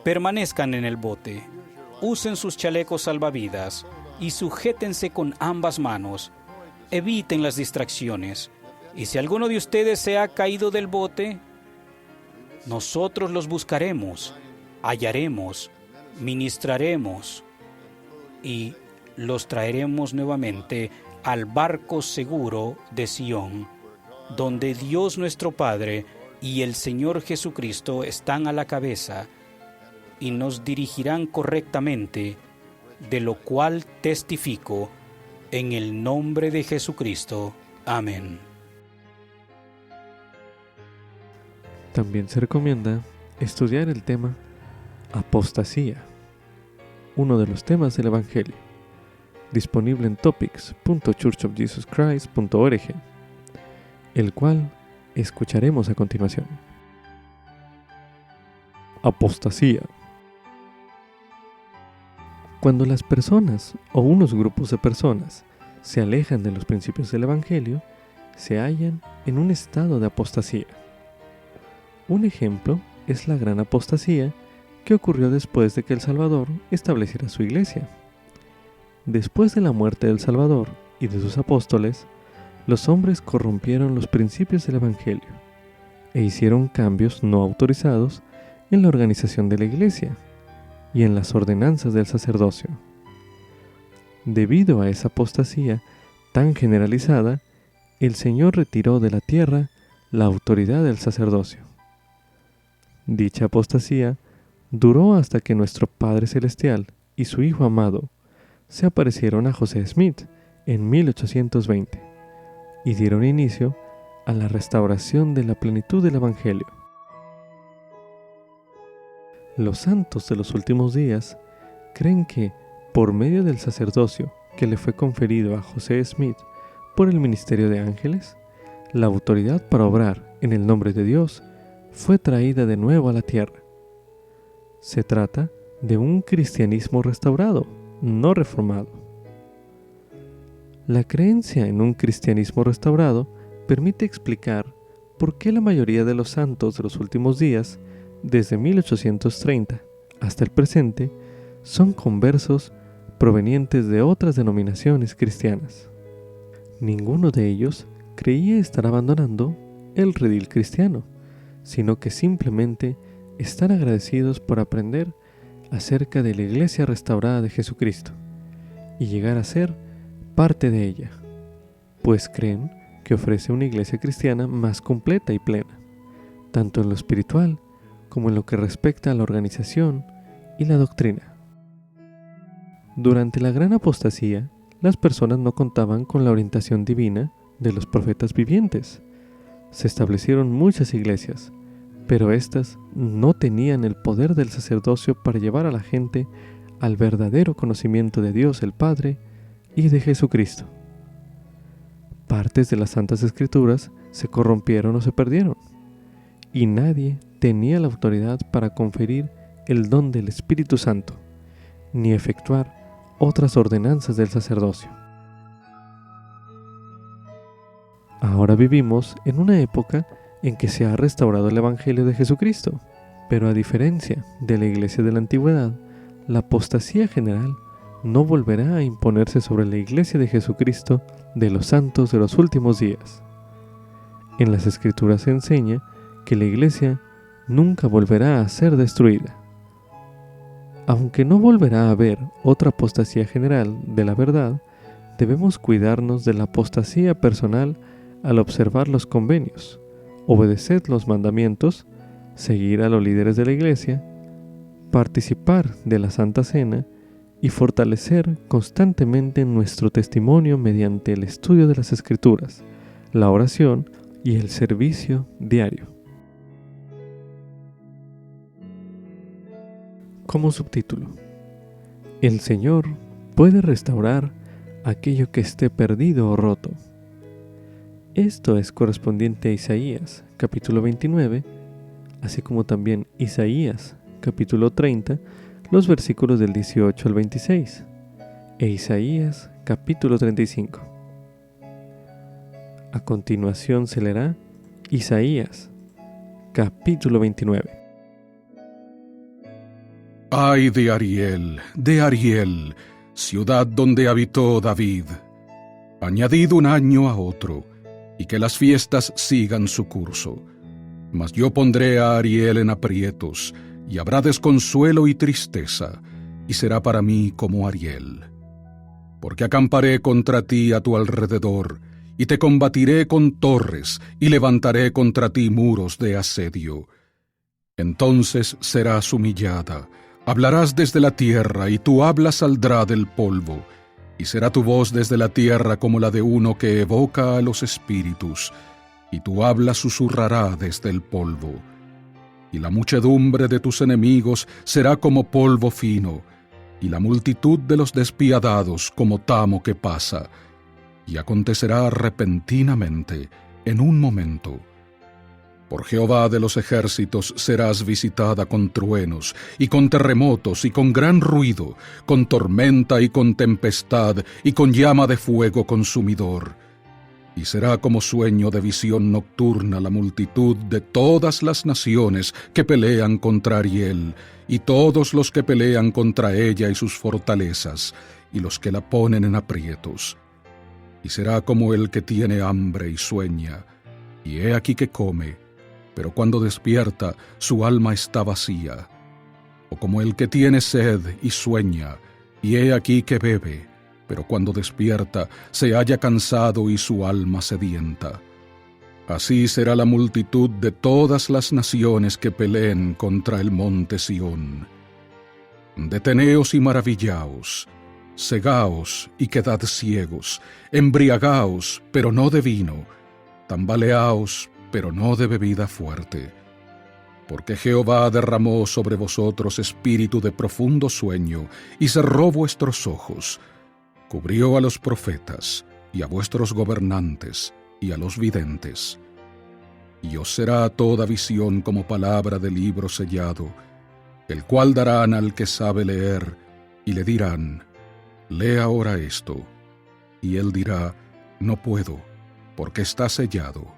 permanezcan en el bote, usen sus chalecos salvavidas y sujétense con ambas manos. Eviten las distracciones. Y si alguno de ustedes se ha caído del bote, nosotros los buscaremos, hallaremos, ministraremos y los traeremos nuevamente al barco seguro de Sión, donde Dios nuestro Padre y el Señor Jesucristo están a la cabeza y nos dirigirán correctamente, de lo cual testifico en el nombre de Jesucristo. Amén. También se recomienda estudiar el tema apostasía, uno de los temas del Evangelio, disponible en topics.churchofjesuschrist.org, el cual escucharemos a continuación. Apostasía. Cuando las personas o unos grupos de personas se alejan de los principios del Evangelio, se hallan en un estado de apostasía. Un ejemplo es la gran apostasía que ocurrió después de que el Salvador estableciera su iglesia. Después de la muerte del Salvador y de sus apóstoles, los hombres corrompieron los principios del Evangelio e hicieron cambios no autorizados en la organización de la iglesia y en las ordenanzas del sacerdocio. Debido a esa apostasía tan generalizada, el Señor retiró de la tierra la autoridad del sacerdocio. Dicha apostasía duró hasta que nuestro Padre Celestial y su Hijo amado se aparecieron a José Smith en 1820 y dieron inicio a la restauración de la plenitud del Evangelio. Los santos de los últimos días creen que, por medio del sacerdocio que le fue conferido a José Smith por el ministerio de ángeles, la autoridad para obrar en el nombre de Dios fue traída de nuevo a la tierra. Se trata de un cristianismo restaurado, no reformado. La creencia en un cristianismo restaurado permite explicar por qué la mayoría de los santos de los últimos días, desde 1830 hasta el presente, son conversos provenientes de otras denominaciones cristianas. Ninguno de ellos creía estar abandonando el redil cristiano, sino que simplemente están agradecidos por aprender acerca de la iglesia restaurada de Jesucristo y llegar a ser parte de ella, pues creen que ofrece una iglesia cristiana más completa y plena, tanto en lo espiritual como en lo que respecta a la organización y la doctrina. Durante la gran apostasía, las personas no contaban con la orientación divina de los profetas vivientes. Se establecieron muchas iglesias, pero éstas no tenían el poder del sacerdocio para llevar a la gente al verdadero conocimiento de Dios el Padre y de Jesucristo. Partes de las Santas Escrituras se corrompieron o se perdieron, y nadie tenía la autoridad para conferir el don del Espíritu Santo, ni efectuar otras ordenanzas del sacerdocio. Ahora vivimos en una época en que se ha restaurado el Evangelio de Jesucristo, pero a diferencia de la iglesia de la antigüedad, la apostasía general no volverá a imponerse sobre la iglesia de Jesucristo de los santos de los últimos días. En las Escrituras se enseña que la iglesia nunca volverá a ser destruida. Aunque no volverá a haber otra apostasía general de la verdad, debemos cuidarnos de la apostasía personal al observar los convenios, obedecer los mandamientos, seguir a los líderes de la iglesia, participar de la Santa Cena y fortalecer constantemente nuestro testimonio mediante el estudio de las Escrituras, la oración y el servicio diario. Como subtítulo: El Señor puede restaurar aquello que esté perdido o roto. Esto es correspondiente a Isaías, capítulo 29, así como también Isaías, capítulo 30, los versículos del 18 al 26, e Isaías, capítulo 35. A continuación se leerá Isaías, capítulo 29. ¡Ay de Ariel, ciudad donde habitó David! Añadid un año a otro, y que las fiestas sigan su curso. Mas yo pondré a Ariel en aprietos, y habrá desconsuelo y tristeza, y será para mí como Ariel. Porque acamparé contra ti a tu alrededor, y te combatiré con torres, y levantaré contra ti muros de asedio. Entonces serás humillada, hablarás desde la tierra, y tu habla saldrá del polvo, y será tu voz desde la tierra como la de uno que evoca a los espíritus, y tu habla susurrará desde el polvo. Y la muchedumbre de tus enemigos será como polvo fino, y la multitud de los despiadados como tamo que pasa, y acontecerá repentinamente, en un momento. Por Jehová de los ejércitos serás visitada con truenos, y con terremotos, y con gran ruido, con tormenta y con tempestad, y con llama de fuego consumidor. Y será como sueño de visión nocturna la multitud de todas las naciones que pelean contra Ariel, y todos los que pelean contra ella y sus fortalezas, y los que la ponen en aprietos. Y será como el que tiene hambre y sueña, y he aquí que come, pero cuando despierta su alma está vacía. O como el que tiene sed y sueña, y he aquí que bebe, pero cuando despierta se halla cansado y su alma sedienta. Así será la multitud de todas las naciones que peleen contra el monte Sión. Deteneos y maravillaos, cegaos y quedad ciegos, embriagaos, pero no de vino, tambaleaos, pero no de bebida fuerte. Porque Jehová derramó sobre vosotros espíritu de profundo sueño, y cerró vuestros ojos, cubrió a los profetas, y a vuestros gobernantes, y a los videntes. Y os será toda visión como palabra de libro sellado, el cual darán al que sabe leer, y le dirán, lee ahora esto. Y él dirá, no puedo, porque está sellado.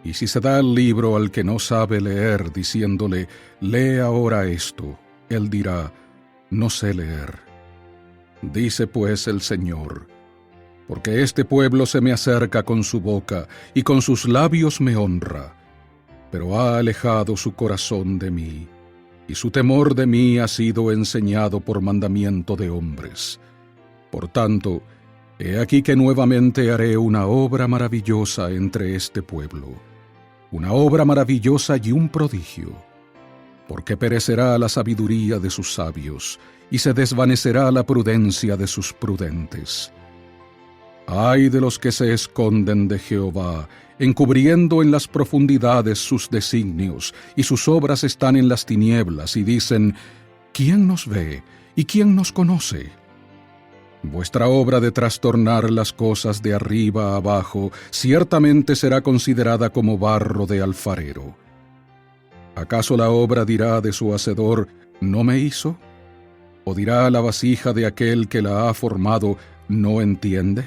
Y si se da el libro al que no sabe leer, diciéndole, lee ahora esto, él dirá, no sé leer. Dice pues el Señor, porque este pueblo se me acerca con su boca, y con sus labios me honra, pero ha alejado su corazón de mí, y su temor de mí ha sido enseñado por mandamiento de hombres. Por tanto, he aquí que nuevamente haré una obra maravillosa entre este pueblo, una obra maravillosa y un prodigio, porque perecerá la sabiduría de sus sabios, y se desvanecerá la prudencia de sus prudentes. Ay de los que se esconden de Jehová, encubriendo en las profundidades sus designios, y sus obras están en las tinieblas, y dicen, ¿quién nos ve y quién nos conoce? Vuestra obra de trastornar las cosas de arriba a abajo ciertamente será considerada como barro de alfarero. ¿Acaso la obra dirá de su hacedor, no me hizo? ¿O dirá la vasija de aquel que la ha formado, no entiende?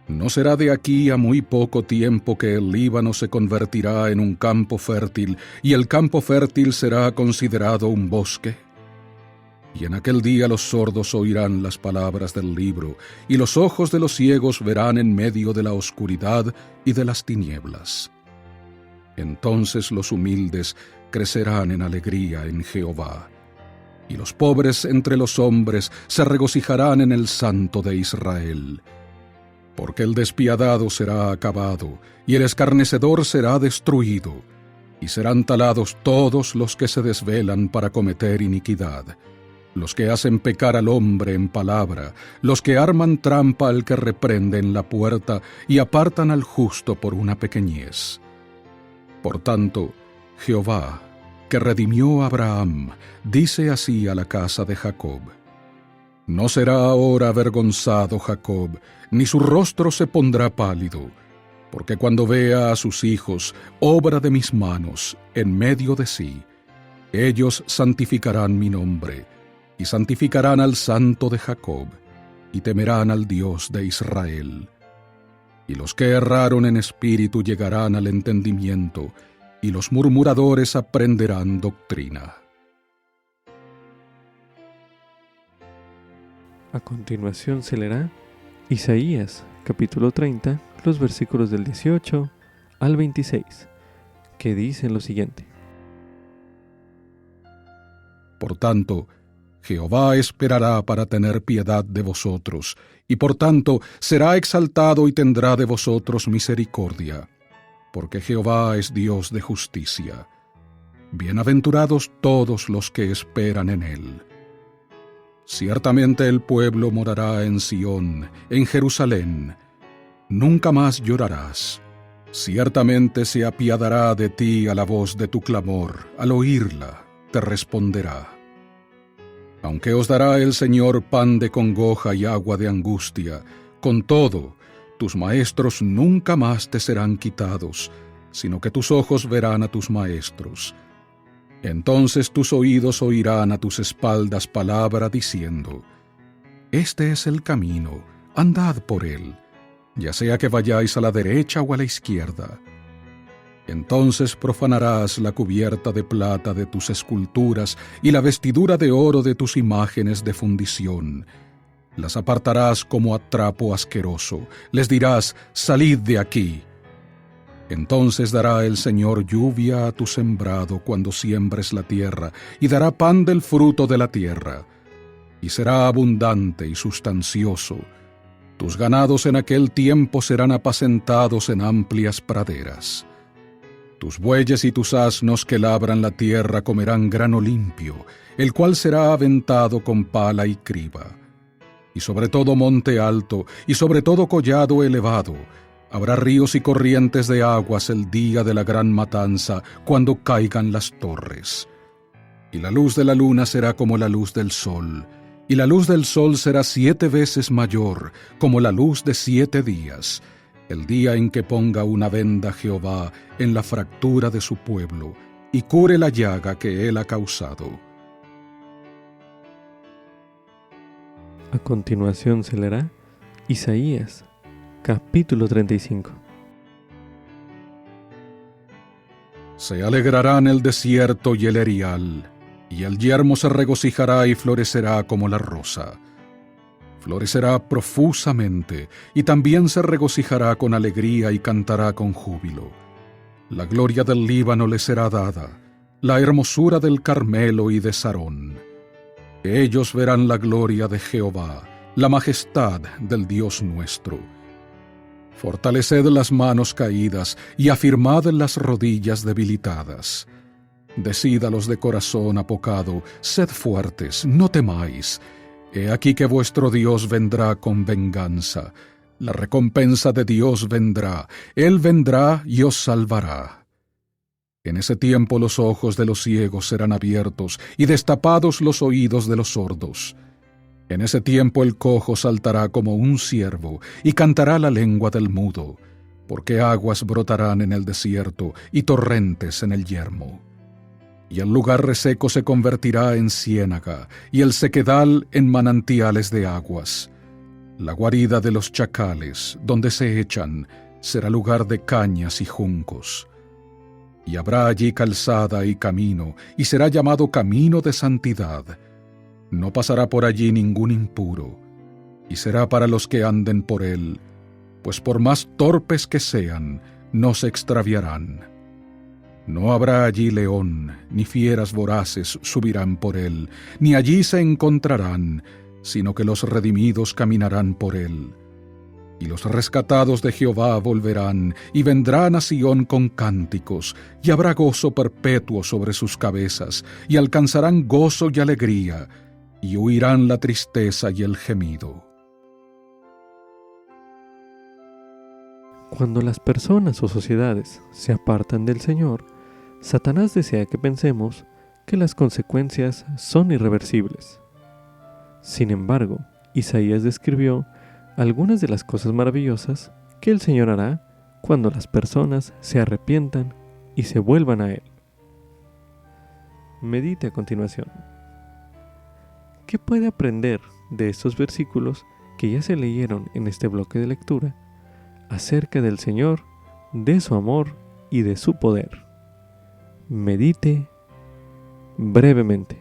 ¿No será de aquí a muy poco tiempo que el Líbano se convertirá en un campo fértil, y el campo fértil será considerado un bosque? Y en aquel día los sordos oirán las palabras del libro, y los ojos de los ciegos verán en medio de la oscuridad y de las tinieblas. Entonces los humildes crecerán en alegría en Jehová, y los pobres entre los hombres se regocijarán en el Santo de Israel. Porque el despiadado será acabado, y el escarnecedor será destruido, y serán talados todos los que se desvelan para cometer iniquidad, los que hacen pecar al hombre en palabra, los que arman trampa al que reprende en la puerta, y apartan al justo por una pequeñez. Por tanto, Jehová, que redimió a Abraham, dice así a la casa de Jacob: no será ahora avergonzado Jacob, ni su rostro se pondrá pálido, porque cuando vea a sus hijos, obra de mis manos, en medio de sí, ellos santificarán mi nombre, y santificarán al Santo de Jacob, y temerán al Dios de Israel. Y los que erraron en espíritu llegarán al entendimiento, y los murmuradores aprenderán doctrina. A continuación se leerá Isaías, capítulo 30, los versículos del 18 al 26, que dicen lo siguiente: Por tanto, Jehová esperará para tener piedad de vosotros, y por tanto será exaltado y tendrá de vosotros misericordia, porque Jehová es Dios de justicia. Bienaventurados todos los que esperan en él. Ciertamente el pueblo morará en Sión, en Jerusalén. Nunca más llorarás. Ciertamente se apiadará de ti a la voz de tu clamor, al oírla, te responderá. Aunque os dará el Señor pan de congoja y agua de angustia, con todo, tus maestros nunca más te serán quitados, sino que tus ojos verán a tus maestros. Entonces tus oídos oirán a tus espaldas palabra diciendo: Este es el camino, andad por él, ya sea que vayáis a la derecha o a la izquierda. Entonces profanarás la cubierta de plata de tus esculturas y la vestidura de oro de tus imágenes de fundición. Las apartarás como a trapo asqueroso. Les dirás: salid de aquí. Entonces dará el Señor lluvia a tu sembrado cuando siembres la tierra, y dará pan del fruto de la tierra, y será abundante y sustancioso. Tus ganados en aquel tiempo serán apacentados en amplias praderas. Tus bueyes y tus asnos que labran la tierra comerán grano limpio, el cual será aventado con pala y criba. Y sobre todo monte alto, y sobre todo collado elevado, habrá ríos y corrientes de aguas el día de la gran matanza, cuando caigan las torres. Y la luz de la luna será como la luz del sol, y la luz del sol será 7 veces mayor, como la luz de 7 días, el día en que ponga una venda Jehová en la fractura de su pueblo, y cure la llaga que él ha causado. A continuación se leerá Isaías, capítulo 35. Se alegrarán el desierto y el erial, y el yermo se regocijará y florecerá como la rosa. Florecerá profusamente, y también se regocijará con alegría y cantará con júbilo. La gloria del Líbano le será dada, la hermosura del Carmelo y de Sarón. Ellos verán la gloria de Jehová, la majestad del Dios nuestro. Fortaleced las manos caídas y afirmad las rodillas debilitadas. Decid a los de corazón apocado: sed fuertes, no temáis. He aquí que vuestro Dios vendrá con venganza. La recompensa de Dios vendrá. Él vendrá y os salvará. En ese tiempo los ojos de los ciegos serán abiertos y destapados los oídos de los sordos. En ese tiempo el cojo saltará como un ciervo y cantará la lengua del mudo, porque aguas brotarán en el desierto y torrentes en el yermo. Y el lugar reseco se convertirá en ciénaga, y el sequedal en manantiales de aguas. La guarida de los chacales, donde se echan, será lugar de cañas y juncos. Y habrá allí calzada y camino, y será llamado camino de santidad. No pasará por allí ningún impuro, y será para los que anden por él, pues por más torpes que sean, no se extraviarán. No habrá allí león, ni fieras voraces subirán por él, ni allí se encontrarán, sino que los redimidos caminarán por él. Y los rescatados de Jehová volverán, y vendrán a Sión con cánticos, y habrá gozo perpetuo sobre sus cabezas, y alcanzarán gozo y alegría, y huirán la tristeza y el gemido. Cuando las personas o sociedades se apartan del Señor, Satanás desea que pensemos que las consecuencias son irreversibles. Sin embargo, Isaías describió algunas de las cosas maravillosas que el Señor hará cuando las personas se arrepientan y se vuelvan a Él. Medite a continuación. ¿Qué puede aprender de estos versículos que ya se leyeron en este bloque de lectura acerca del Señor, de su amor y de su poder? Medite brevemente.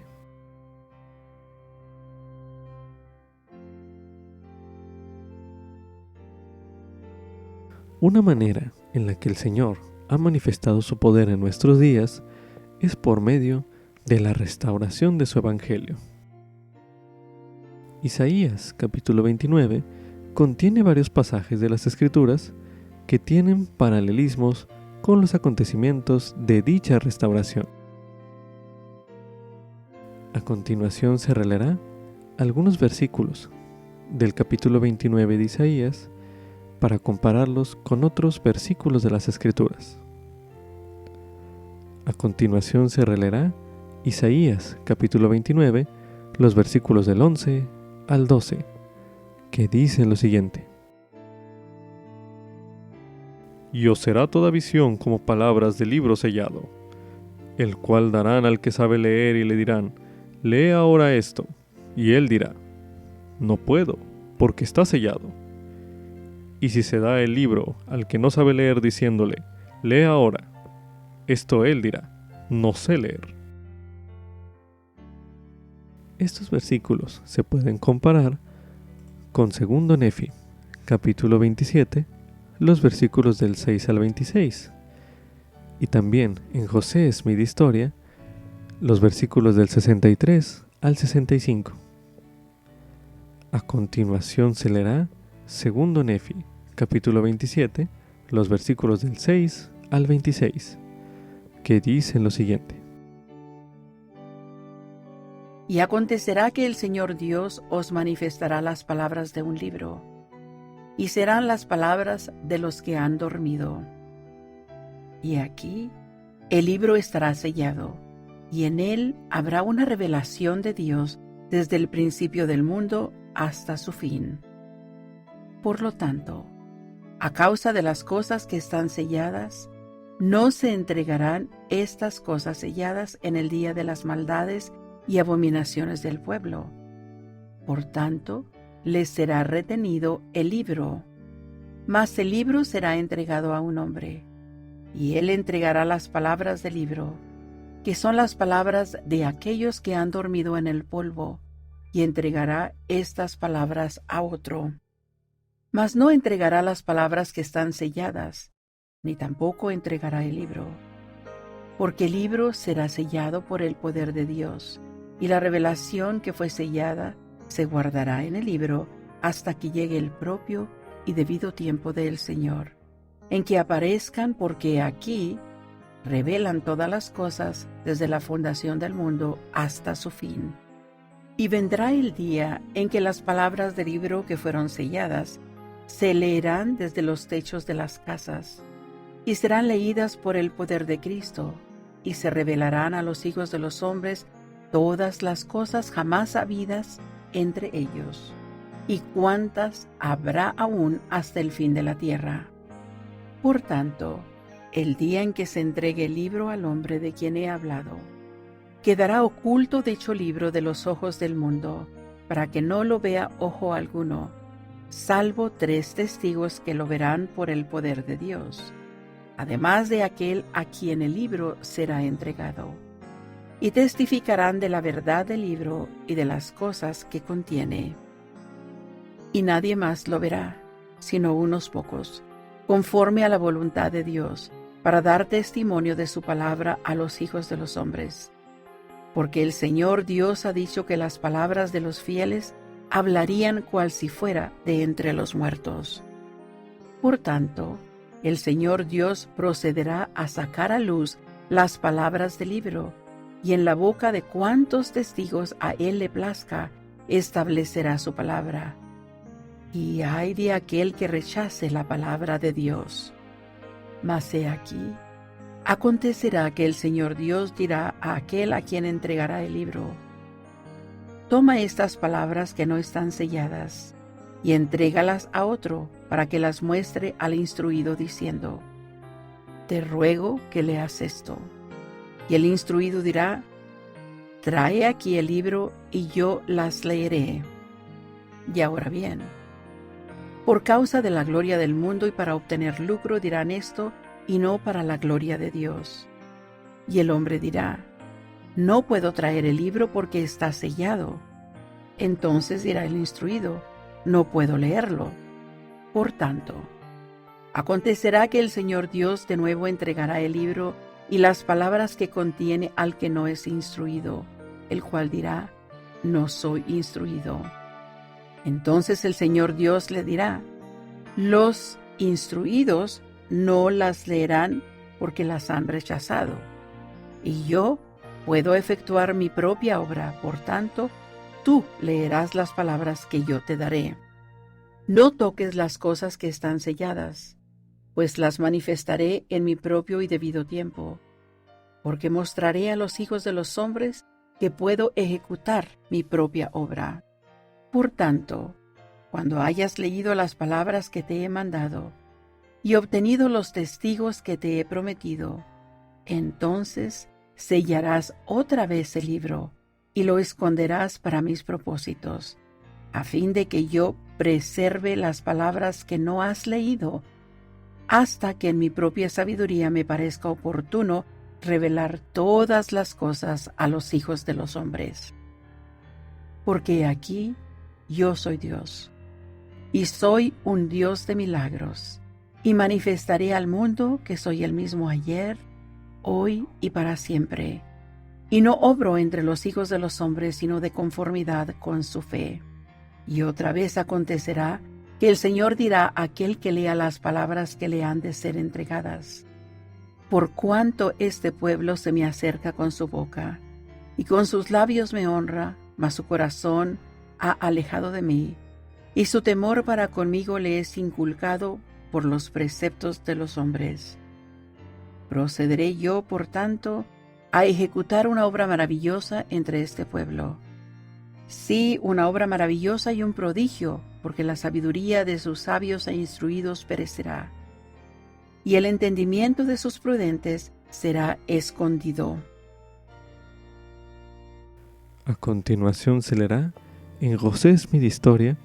Una manera en la que el Señor ha manifestado su poder en nuestros días es por medio de la restauración de su Evangelio. Isaías capítulo 29 contiene varios pasajes de las Escrituras que tienen paralelismos con los acontecimientos de dicha restauración. A continuación se releerá algunos versículos del capítulo 29 de Isaías para compararlos con otros versículos de las Escrituras. A continuación se releerá Isaías capítulo 29, los versículos del 11 al 12, que dicen lo siguiente: Y os será toda visión como palabras de libro sellado, el cual darán al que sabe leer y le dirán: lee ahora esto, y él dirá: no puedo, porque está sellado. Y si se da el libro al que no sabe leer diciéndole: lee ahora, esto él dirá: no sé leer. Estos versículos se pueden comparar con 2 Nefi, capítulo 27, los versículos del 6 al 26, y también en José Smith Historia, los versículos del 63 al 65. A continuación se leerá 2 Nefi, capítulo 27, los versículos del 6 al 26, que dicen lo siguiente: Y acontecerá que el Señor Dios os manifestará las palabras de un libro, y serán las palabras de los que han dormido. Y aquí el libro estará sellado, y en él habrá una revelación de Dios desde el principio del mundo hasta su fin. Por lo tanto, a causa de las cosas que están selladas, no se entregarán estas cosas selladas en el día de las maldades y abominaciones del pueblo. Por tanto, les será retenido el libro, mas el libro será entregado a un hombre, y él entregará las palabras del libro, que son las palabras de aquellos que han dormido en el polvo, y entregará estas palabras a otro. Mas no entregará las palabras que están selladas, ni tampoco entregará el libro, porque el libro será sellado por el poder de Dios, y la revelación que fue sellada se guardará en el libro hasta que llegue el propio y debido tiempo del Señor, en que aparezcan, porque aquí revelan todas las cosas desde la fundación del mundo hasta su fin. Y vendrá el día en que las palabras del libro que fueron selladas se leerán desde los techos de las casas, y serán leídas por el poder de Cristo, y se revelarán a los hijos de los hombres todas las cosas jamás habidas entre ellos, y cuántas habrá aún hasta el fin de la tierra. Por tanto, el día en que se entregue el libro al hombre de quien he hablado, quedará oculto dicho libro de los ojos del mundo, para que no lo vea ojo alguno, salvo 3 testigos que lo verán por el poder de Dios, además de aquel a quien el libro será entregado. Y testificarán de la verdad del libro y de las cosas que contiene. Y nadie más lo verá, sino unos pocos, conforme a la voluntad de Dios, para dar testimonio de su palabra a los hijos de los hombres. Porque el Señor Dios ha dicho que las palabras de los fieles hablarían cual si fuera de entre los muertos. Por tanto, el Señor Dios procederá a sacar a luz las palabras del libro, y en la boca de cuantos testigos a él le plazca, establecerá su palabra. Y ay de aquel que rechace la palabra de Dios. Mas he aquí, acontecerá que el Señor Dios dirá a aquel a quien entregará el libro: toma estas palabras que no están selladas, y entrégalas a otro, para que las muestre al instruido, diciendo: te ruego que leas esto. Y el instruido dirá: trae aquí el libro, y yo las leeré. Y ahora bien, por causa de la gloria del mundo y para obtener lucro dirán esto, y no para la gloria de Dios. Y el hombre dirá: no puedo traer el libro porque está sellado. Entonces dirá el instruido: no puedo leerlo. Por tanto, Acontecerá que el Señor Dios de nuevo entregará el libro y las palabras que contiene al que no es instruido, el cual dirá: no soy instruido. Entonces el Señor Dios le dirá: los instruidos no las leerán porque las han rechazado, y yo puedo efectuar mi propia obra, por tanto, tú leerás las palabras que yo te daré. No toques las cosas que están selladas, pues las manifestaré en mi propio y debido tiempo, porque mostraré a los hijos de los hombres que puedo ejecutar mi propia obra. Por tanto, cuando hayas leído las palabras que te he mandado y obtenido los testigos que te he prometido, entonces sellarás otra vez el libro y lo esconderás para mis propósitos, a fin de que yo preserve las palabras que no has leído, hasta que en mi propia sabiduría me parezca oportuno revelar todas las cosas a los hijos de los hombres. Porque aquí yo soy Dios, y soy un Dios de milagros, y manifestaré al mundo que soy el mismo ayer, hoy y para siempre, y no obro entre los hijos de los hombres sino de conformidad con su fe. Y otra vez acontecerá que el Señor dirá a aquel que lea las palabras que le han de ser entregadas: por cuanto este pueblo se me acerca con su boca, y con sus labios me honra, mas su corazón ha alejado de mí, y su temor para conmigo le es inculcado por los preceptos de los hombres. Procederé yo, por tanto, a ejecutar una obra maravillosa entre este pueblo. Sí, una obra maravillosa y un prodigio, porque la sabiduría de sus sabios e instruidos perecerá, y el entendimiento de sus prudentes será escondido. A continuación se leerá en José Smith Historia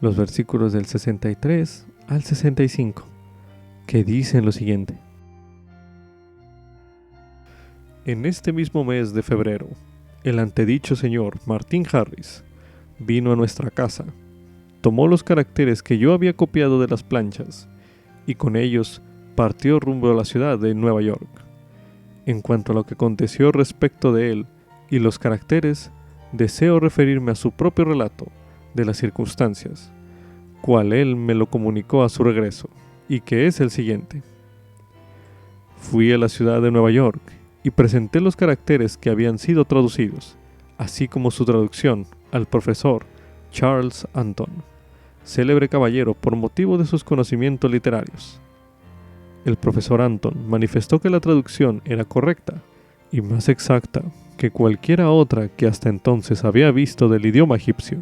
los versículos del 63 al 65, que dicen lo siguiente. En este mismo mes de febrero, el antedicho señor Martin Harris vino a nuestra casa, tomó los caracteres que yo había copiado de las planchas y con ellos partió rumbo a la ciudad de Nueva York. En cuanto a lo que aconteció respecto de él y los caracteres, deseo referirme a su propio relato de las circunstancias, cual él me lo comunicó a su regreso, y que es el siguiente. Fui a la ciudad de Nueva York y presenté los caracteres que habían sido traducidos, así como su traducción, al profesor Charles Anton, célebre caballero por motivo de sus conocimientos literarios. El profesor Anton manifestó que la traducción era correcta y más exacta que cualquiera otra que hasta entonces había visto del idioma egipcio.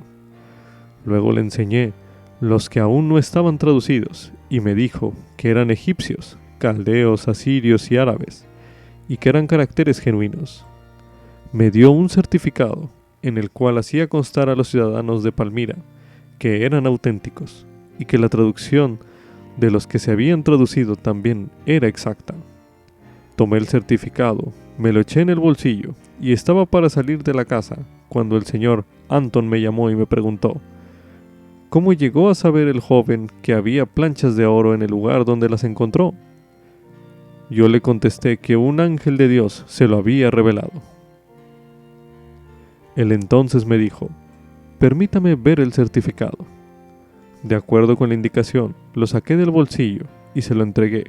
Luego le enseñé los que aún no estaban traducidos y me dijo que eran egipcios, caldeos, asirios y árabes, y que eran caracteres genuinos. Me dio un certificado en el cual hacía constar a los ciudadanos de Palmira que eran auténticos y que la traducción de los que se habían traducido también era exacta. Tomé el certificado, me lo eché en el bolsillo y estaba para salir de la casa cuando el señor Anton me llamó y me preguntó: ¿cómo llegó a saber el joven que había planchas de oro en el lugar donde las encontró? Yo le contesté que un ángel de Dios se lo había revelado. Él entonces me dijo: permítame ver el certificado. De acuerdo con la indicación, lo saqué del bolsillo y se lo entregué,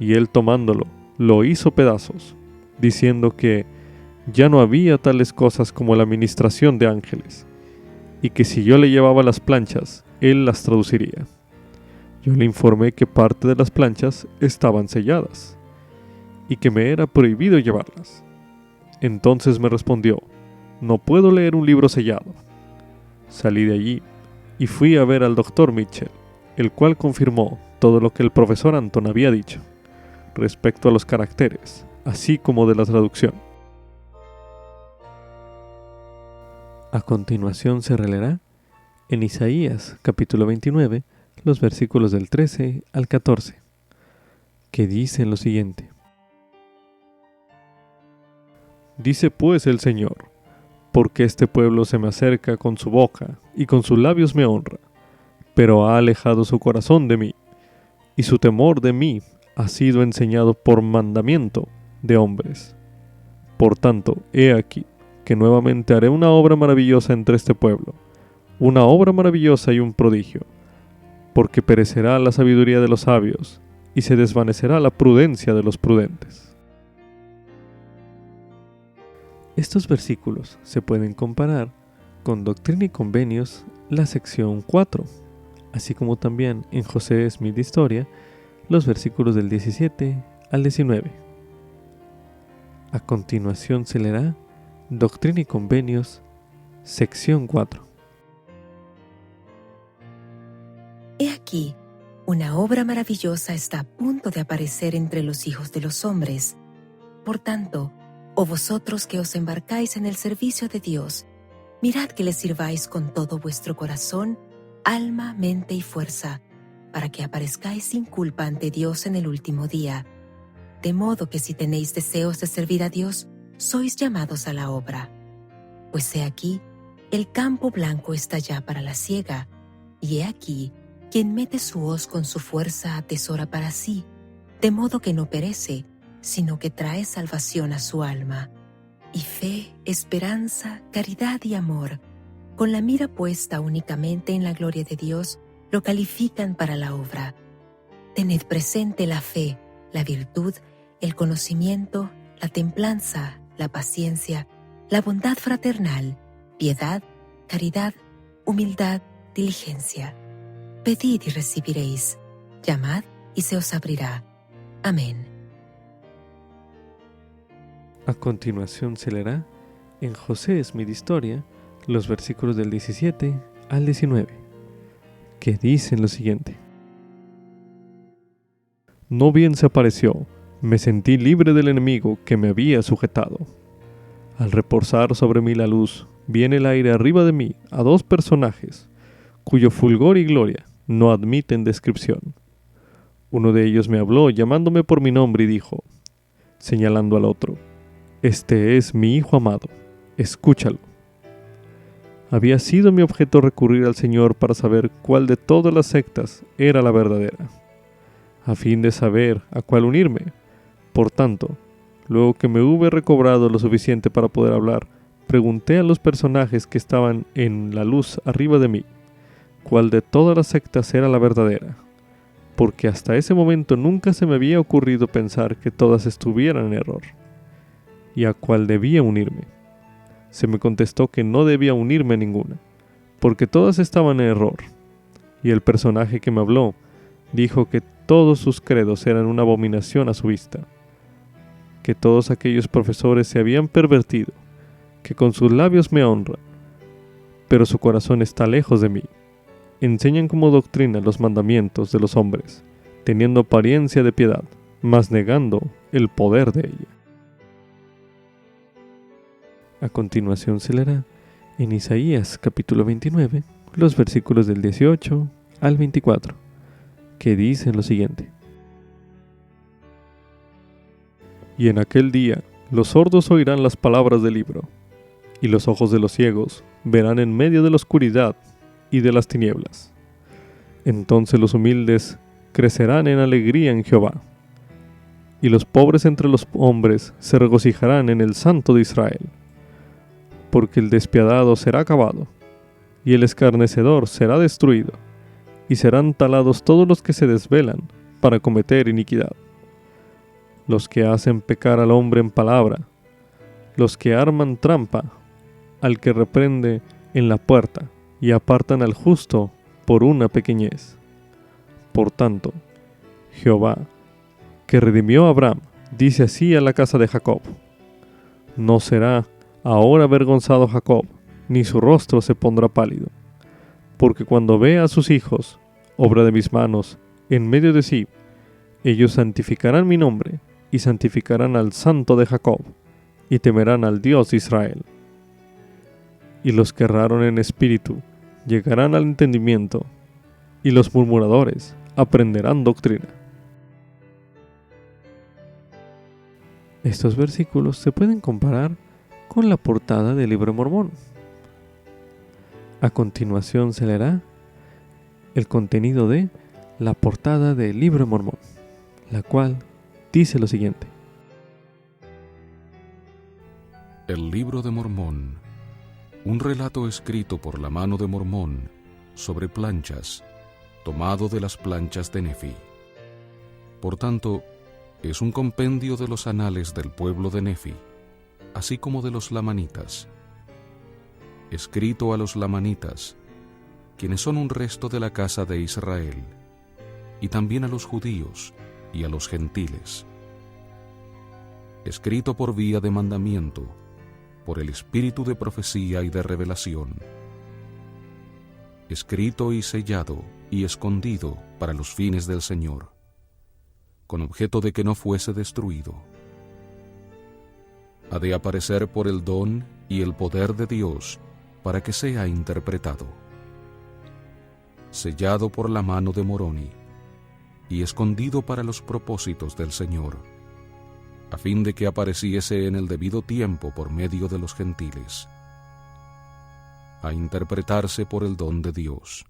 y él tomándolo, lo hizo pedazos, diciendo que ya no había tales cosas como la ministración de ángeles, y que si yo le llevaba las planchas, él las traduciría. Yo le informé que parte de las planchas estaban selladas, y que me era prohibido llevarlas. Entonces me respondió: no puedo leer un libro sellado. Salí de allí y fui a ver al doctor Mitchell, el cual confirmó todo lo que el profesor Anton había dicho respecto a los caracteres, así como de la traducción. A continuación se releerá en Isaías capítulo 29 los versículos del 13 al 14, que dicen lo siguiente. Dice pues el Señor: porque este pueblo se me acerca con su boca y con sus labios me honra, pero ha alejado su corazón de mí, y su temor de mí ha sido enseñado por mandamiento de hombres. Por tanto, he aquí que nuevamente haré una obra maravillosa entre este pueblo, una obra maravillosa y un prodigio, porque perecerá la sabiduría de los sabios y se desvanecerá la prudencia de los prudentes. Estos versículos se pueden comparar con Doctrina y Convenios, la sección 4, así como también en José Smith Historia, los versículos del 17 al 19. A continuación se leerá Doctrina y Convenios, sección 4. He aquí, una obra maravillosa está a punto de aparecer entre los hijos de los hombres. Por tanto, oh vosotros que os embarcáis en el servicio de Dios, mirad que le sirváis con todo vuestro corazón, alma, mente y fuerza, para que aparezcáis sin culpa ante Dios en el último día. De modo que si tenéis deseos de servir a Dios, sois llamados a la obra. Pues he aquí, el campo blanco está ya para la siega, y he aquí, quien mete su hoz con su fuerza atesora para sí, de modo que no perece, sino que trae salvación a su alma. Y fe, esperanza, caridad y amor, con la mira puesta únicamente en la gloria de Dios, lo califican para la obra. Tened presente la fe, la virtud, el conocimiento, la templanza, la paciencia, la bondad fraternal, piedad, caridad, humildad, diligencia. Pedid y recibiréis, llamad y se os abrirá. Amén. A continuación se leerá en José Smith Historia los versículos del 17 al 19, que dicen lo siguiente: No bien se apareció, me sentí libre del enemigo que me había sujetado. Al reposar sobre mí la luz, vi en el aire arriba de mí a dos personajes, cuyo fulgor y gloria no admiten descripción. Uno de ellos me habló llamándome por mi nombre y dijo, señalando al otro, Este es mi Hijo amado, escúchalo. Había sido mi objeto recurrir al Señor para saber cuál de todas las sectas era la verdadera, a fin de saber a cuál unirme. Por tanto, luego que me hube recobrado lo suficiente para poder hablar, pregunté a los personajes que estaban en la luz arriba de mí, cuál de todas las sectas era la verdadera, porque hasta ese momento nunca se me había ocurrido pensar que todas estuvieran en error, y a cuál debía unirme. Se me contestó que no debía unirme a ninguna, porque todas estaban en error, y el personaje que me habló dijo que todos sus credos eran una abominación a su vista, que todos aquellos profesores se habían pervertido, que con sus labios me honran, pero su corazón está lejos de mí. Enseñan como doctrina los mandamientos de los hombres, teniendo apariencia de piedad, mas negando el poder de ella. A continuación se leerá en Isaías capítulo 29, los versículos del 18 al 24, que dicen lo siguiente: Y en aquel día los sordos oirán las palabras del libro, y los ojos de los ciegos verán en medio de la oscuridad y de las tinieblas. Entonces los humildes crecerán en alegría en Jehová, y los pobres entre los hombres se regocijarán en el Santo de Israel. Porque el despiadado será acabado, y el escarnecedor será destruido, y serán talados todos los que se desvelan para cometer iniquidad. Los que hacen pecar al hombre en palabra, los que arman trampa al que reprende en la puerta, y apartan al justo por una pequeñez. Por tanto, Jehová, que redimió a Abraham, dice así a la casa de Jacob: No será ahora avergonzado Jacob, ni su rostro se pondrá pálido, porque cuando vea a sus hijos, obra de mis manos, en medio de sí, ellos santificarán mi nombre, y santificarán al Santo de Jacob, y temerán al Dios de Israel. Y los que erraron en espíritu llegarán al entendimiento, y los murmuradores aprenderán doctrina. Estos versículos se pueden comparar con la portada del Libro de Mormón. A continuación se leerá el contenido de la portada del Libro de Mormón, la cual dice lo siguiente. El Libro de Mormón, un relato escrito por la mano de Mormón sobre planchas, tomado de las planchas de Nefi. Por tanto, es un compendio de los anales del pueblo de Nefi, así como de los lamanitas. Escrito a los lamanitas, quienes son un resto de la casa de Israel, y también a los judíos y a los gentiles. Escrito por vía de mandamiento, por el espíritu de profecía y de revelación. Escrito y sellado y escondido para los fines del Señor, con objeto de que no fuese destruido. Ha de aparecer por el don y el poder de Dios para que sea interpretado. Sellado por la mano de Moroni y escondido para los propósitos del Señor, a fin de que apareciese en el debido tiempo por medio de los gentiles, a interpretarse por el don de Dios.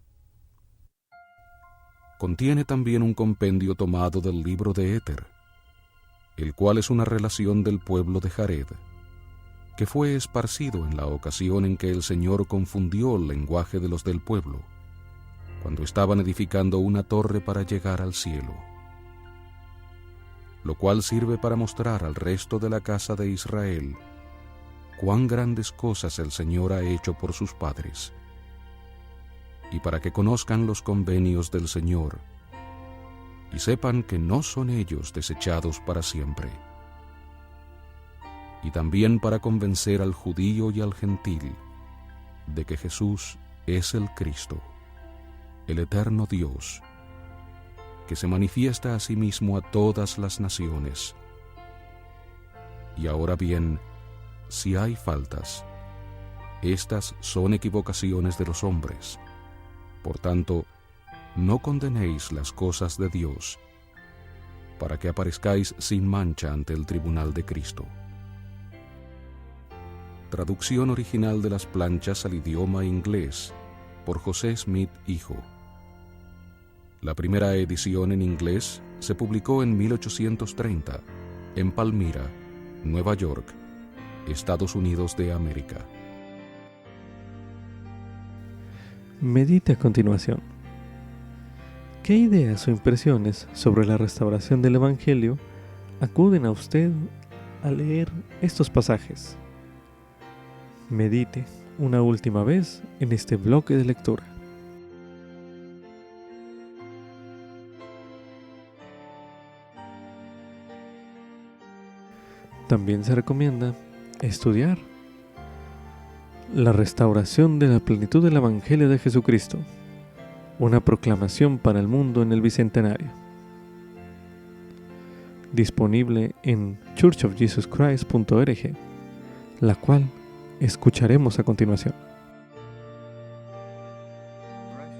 Contiene también un compendio tomado del libro de Éter, el cual es una relación del pueblo de Jared, que fue esparcido en la ocasión en que el Señor confundió el lenguaje de los del pueblo, cuando estaban edificando una torre para llegar al cielo, lo cual sirve para mostrar al resto de la casa de Israel cuán grandes cosas el Señor ha hecho por sus padres, y para que conozcan los convenios del Señor, y sepan que no son ellos desechados para siempre, y también para convencer al judío y al gentil de que Jesús es el Cristo, el eterno Dios, que se manifiesta a sí mismo a todas las naciones. Y ahora bien, si hay faltas, estas son equivocaciones de los hombres. Por tanto, no condenéis las cosas de Dios, para que aparezcáis sin mancha ante el tribunal de Cristo. Traducción original de las planchas al idioma inglés por José Smith Hijo. La primera edición en inglés se publicó en 1830 en Palmira, Nueva York, Estados Unidos de América. Medite a continuación. ¿Qué ideas o impresiones sobre la restauración del Evangelio acuden a usted al leer estos pasajes? Medite una última vez en este bloque de lectura. También se recomienda estudiar la restauración de la plenitud del Evangelio de Jesucristo, una proclamación para el mundo en el Bicentenario. Disponible en churchofjesuschrist.org, la cual escucharemos a continuación.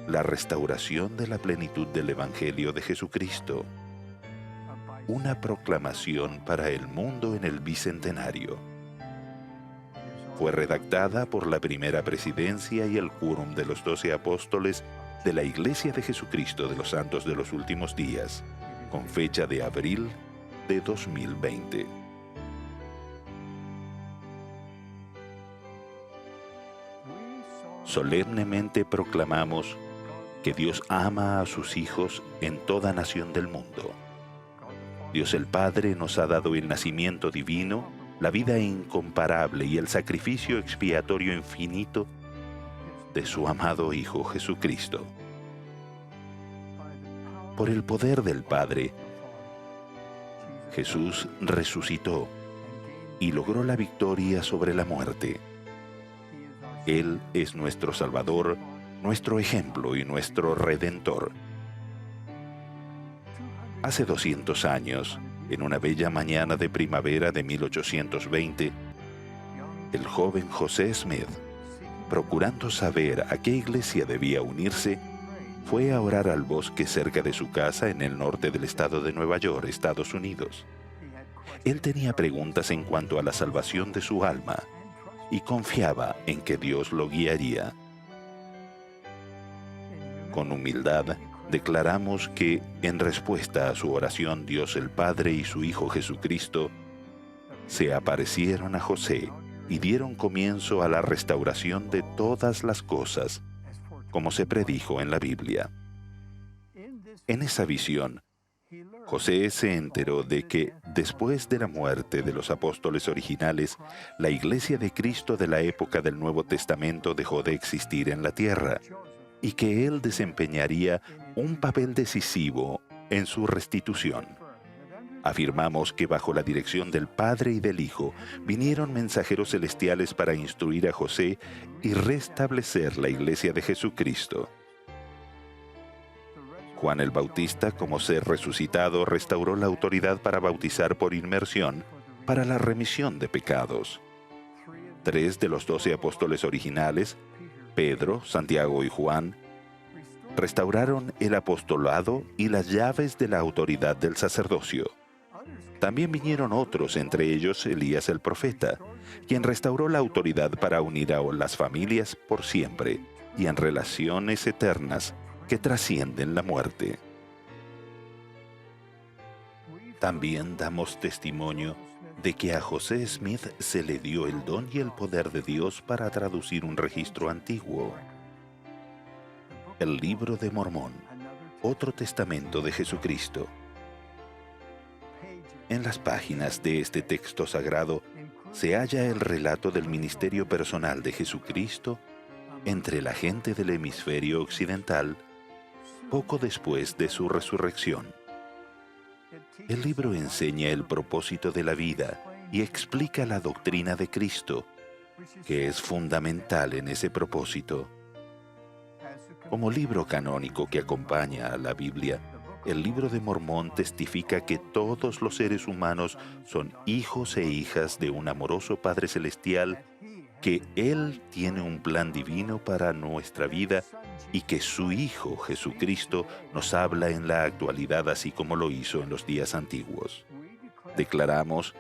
La restauración de la plenitud del Evangelio de Jesucristo, una proclamación para el mundo en el Bicentenario. Fue redactada por la primera presidencia y el quórum de los 12 apóstoles de la Iglesia de Jesucristo de los Santos de los Últimos Días, con fecha de abril de 2020. Solemnemente proclamamos que Dios ama a sus hijos en toda nación del mundo. Dios el Padre nos ha dado el nacimiento divino, la vida incomparable y el sacrificio expiatorio infinito de su amado Hijo Jesucristo. Por el poder del Padre, Jesús resucitó y logró la victoria sobre la muerte. Él es nuestro Salvador, nuestro ejemplo y nuestro Redentor. Hace 200 años, en una bella mañana de primavera de 1820, el joven José Smith, procurando saber a qué iglesia debía unirse, fue a orar al bosque cerca de su casa en el norte del estado de Nueva York, Estados Unidos. Él tenía preguntas en cuanto a la salvación de su alma y confiaba en que Dios lo guiaría. Con humildad, declaramos que, en respuesta a su oración, Dios el Padre y su Hijo Jesucristo se aparecieron a José y dieron comienzo a la restauración de todas las cosas, como se predijo en la Biblia. En esa visión, José se enteró de que, después de la muerte de los apóstoles originales, la Iglesia de Cristo de la época del Nuevo Testamento dejó de existir en la tierra, y que él desempeñaría un papel decisivo en su restitución. Afirmamos que bajo la dirección del Padre y del Hijo vinieron mensajeros celestiales para instruir a José y restablecer la Iglesia de Jesucristo. Juan el Bautista, como ser resucitado, restauró la autoridad para bautizar por inmersión para la remisión de pecados. 3 de los 12 apóstoles originales, Pedro, Santiago y Juan, restauraron el apostolado y las llaves de la autoridad del sacerdocio. También vinieron otros, entre ellos Elías el profeta, quien restauró la autoridad para unir a las familias por siempre y en relaciones eternas que trascienden la muerte. También damos testimonio de que a José Smith se le dio el don y el poder de Dios para traducir un registro antiguo, el Libro de Mormón, otro testamento de Jesucristo. En las páginas de este texto sagrado se halla el relato del ministerio personal de Jesucristo entre la gente del hemisferio occidental poco después de su resurrección. El libro enseña el propósito de la vida y explica la doctrina de Cristo, que es fundamental en ese propósito. Como libro canónico que acompaña a la Biblia, el Libro de Mormón testifica que todos los seres humanos son hijos e hijas de un amoroso Padre Celestial, que Él tiene un plan divino para nuestra vida y que su Hijo Jesucristo nos habla en la actualidad así como lo hizo en los días antiguos. Declaramos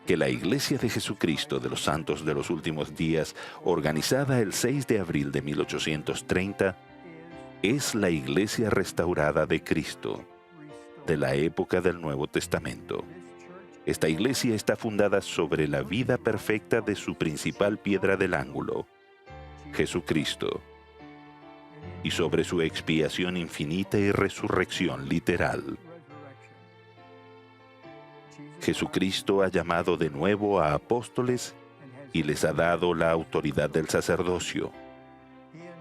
que la Iglesia de Jesucristo de los Santos de los Últimos Días, organizada el 6 de abril de 1830, es la Iglesia restaurada de Cristo, de la época del Nuevo Testamento. Esta iglesia está fundada sobre la vida perfecta de su principal piedra del ángulo, Jesucristo, y sobre su expiación infinita y resurrección literal. Jesucristo ha llamado de nuevo a apóstoles y les ha dado la autoridad del sacerdocio.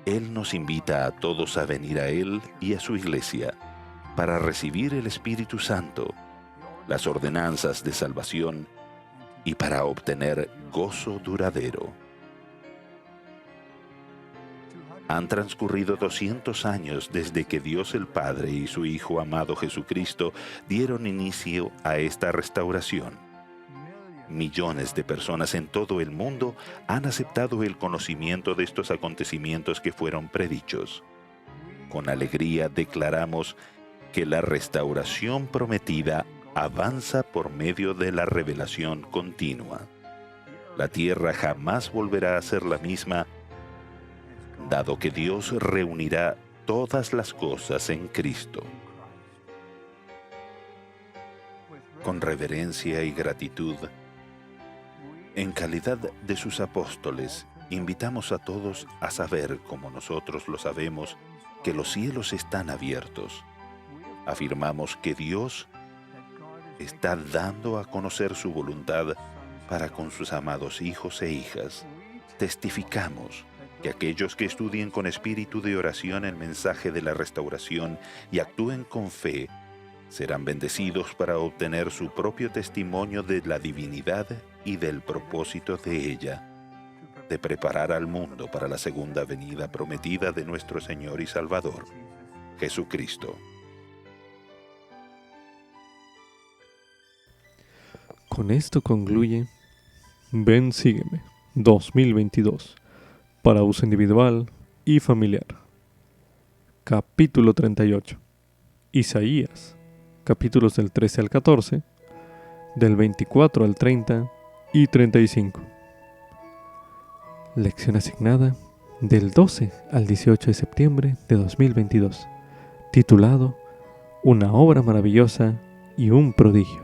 Él nos invita a todos a venir a Él y a su iglesia para recibir el Espíritu Santo, las ordenanzas de salvación y para obtener gozo duradero. Han transcurrido 200 años desde que Dios el Padre y su Hijo amado Jesucristo dieron inicio a esta restauración. Millones de personas en todo el mundo han aceptado el conocimiento de estos acontecimientos que fueron predichos. Con alegría declaramos que la restauración prometida avanza por medio de la revelación continua. La tierra jamás volverá a ser la misma, dado que Dios reunirá todas las cosas en Cristo. Con reverencia y gratitud, en calidad de sus apóstoles, invitamos a todos a saber, como nosotros lo sabemos, que los cielos están abiertos. Afirmamos que Dios está dando a conocer su voluntad para con sus amados hijos e hijas. Testificamos que aquellos que estudien con espíritu de oración el mensaje de la restauración y actúen con fe, serán bendecidos para obtener su propio testimonio de la divinidad y del propósito de ella, de preparar al mundo para la segunda venida prometida de nuestro Señor y Salvador, Jesucristo. Con esto concluye Ven Sígueme 2022 para uso individual y familiar. Capítulo 38. Isaías, capítulos del 13 al 14, del 24 al 30 y 35. Lección asignada del 12 al 18 de septiembre de 2022. titulado Una obra maravillosa y un prodigio.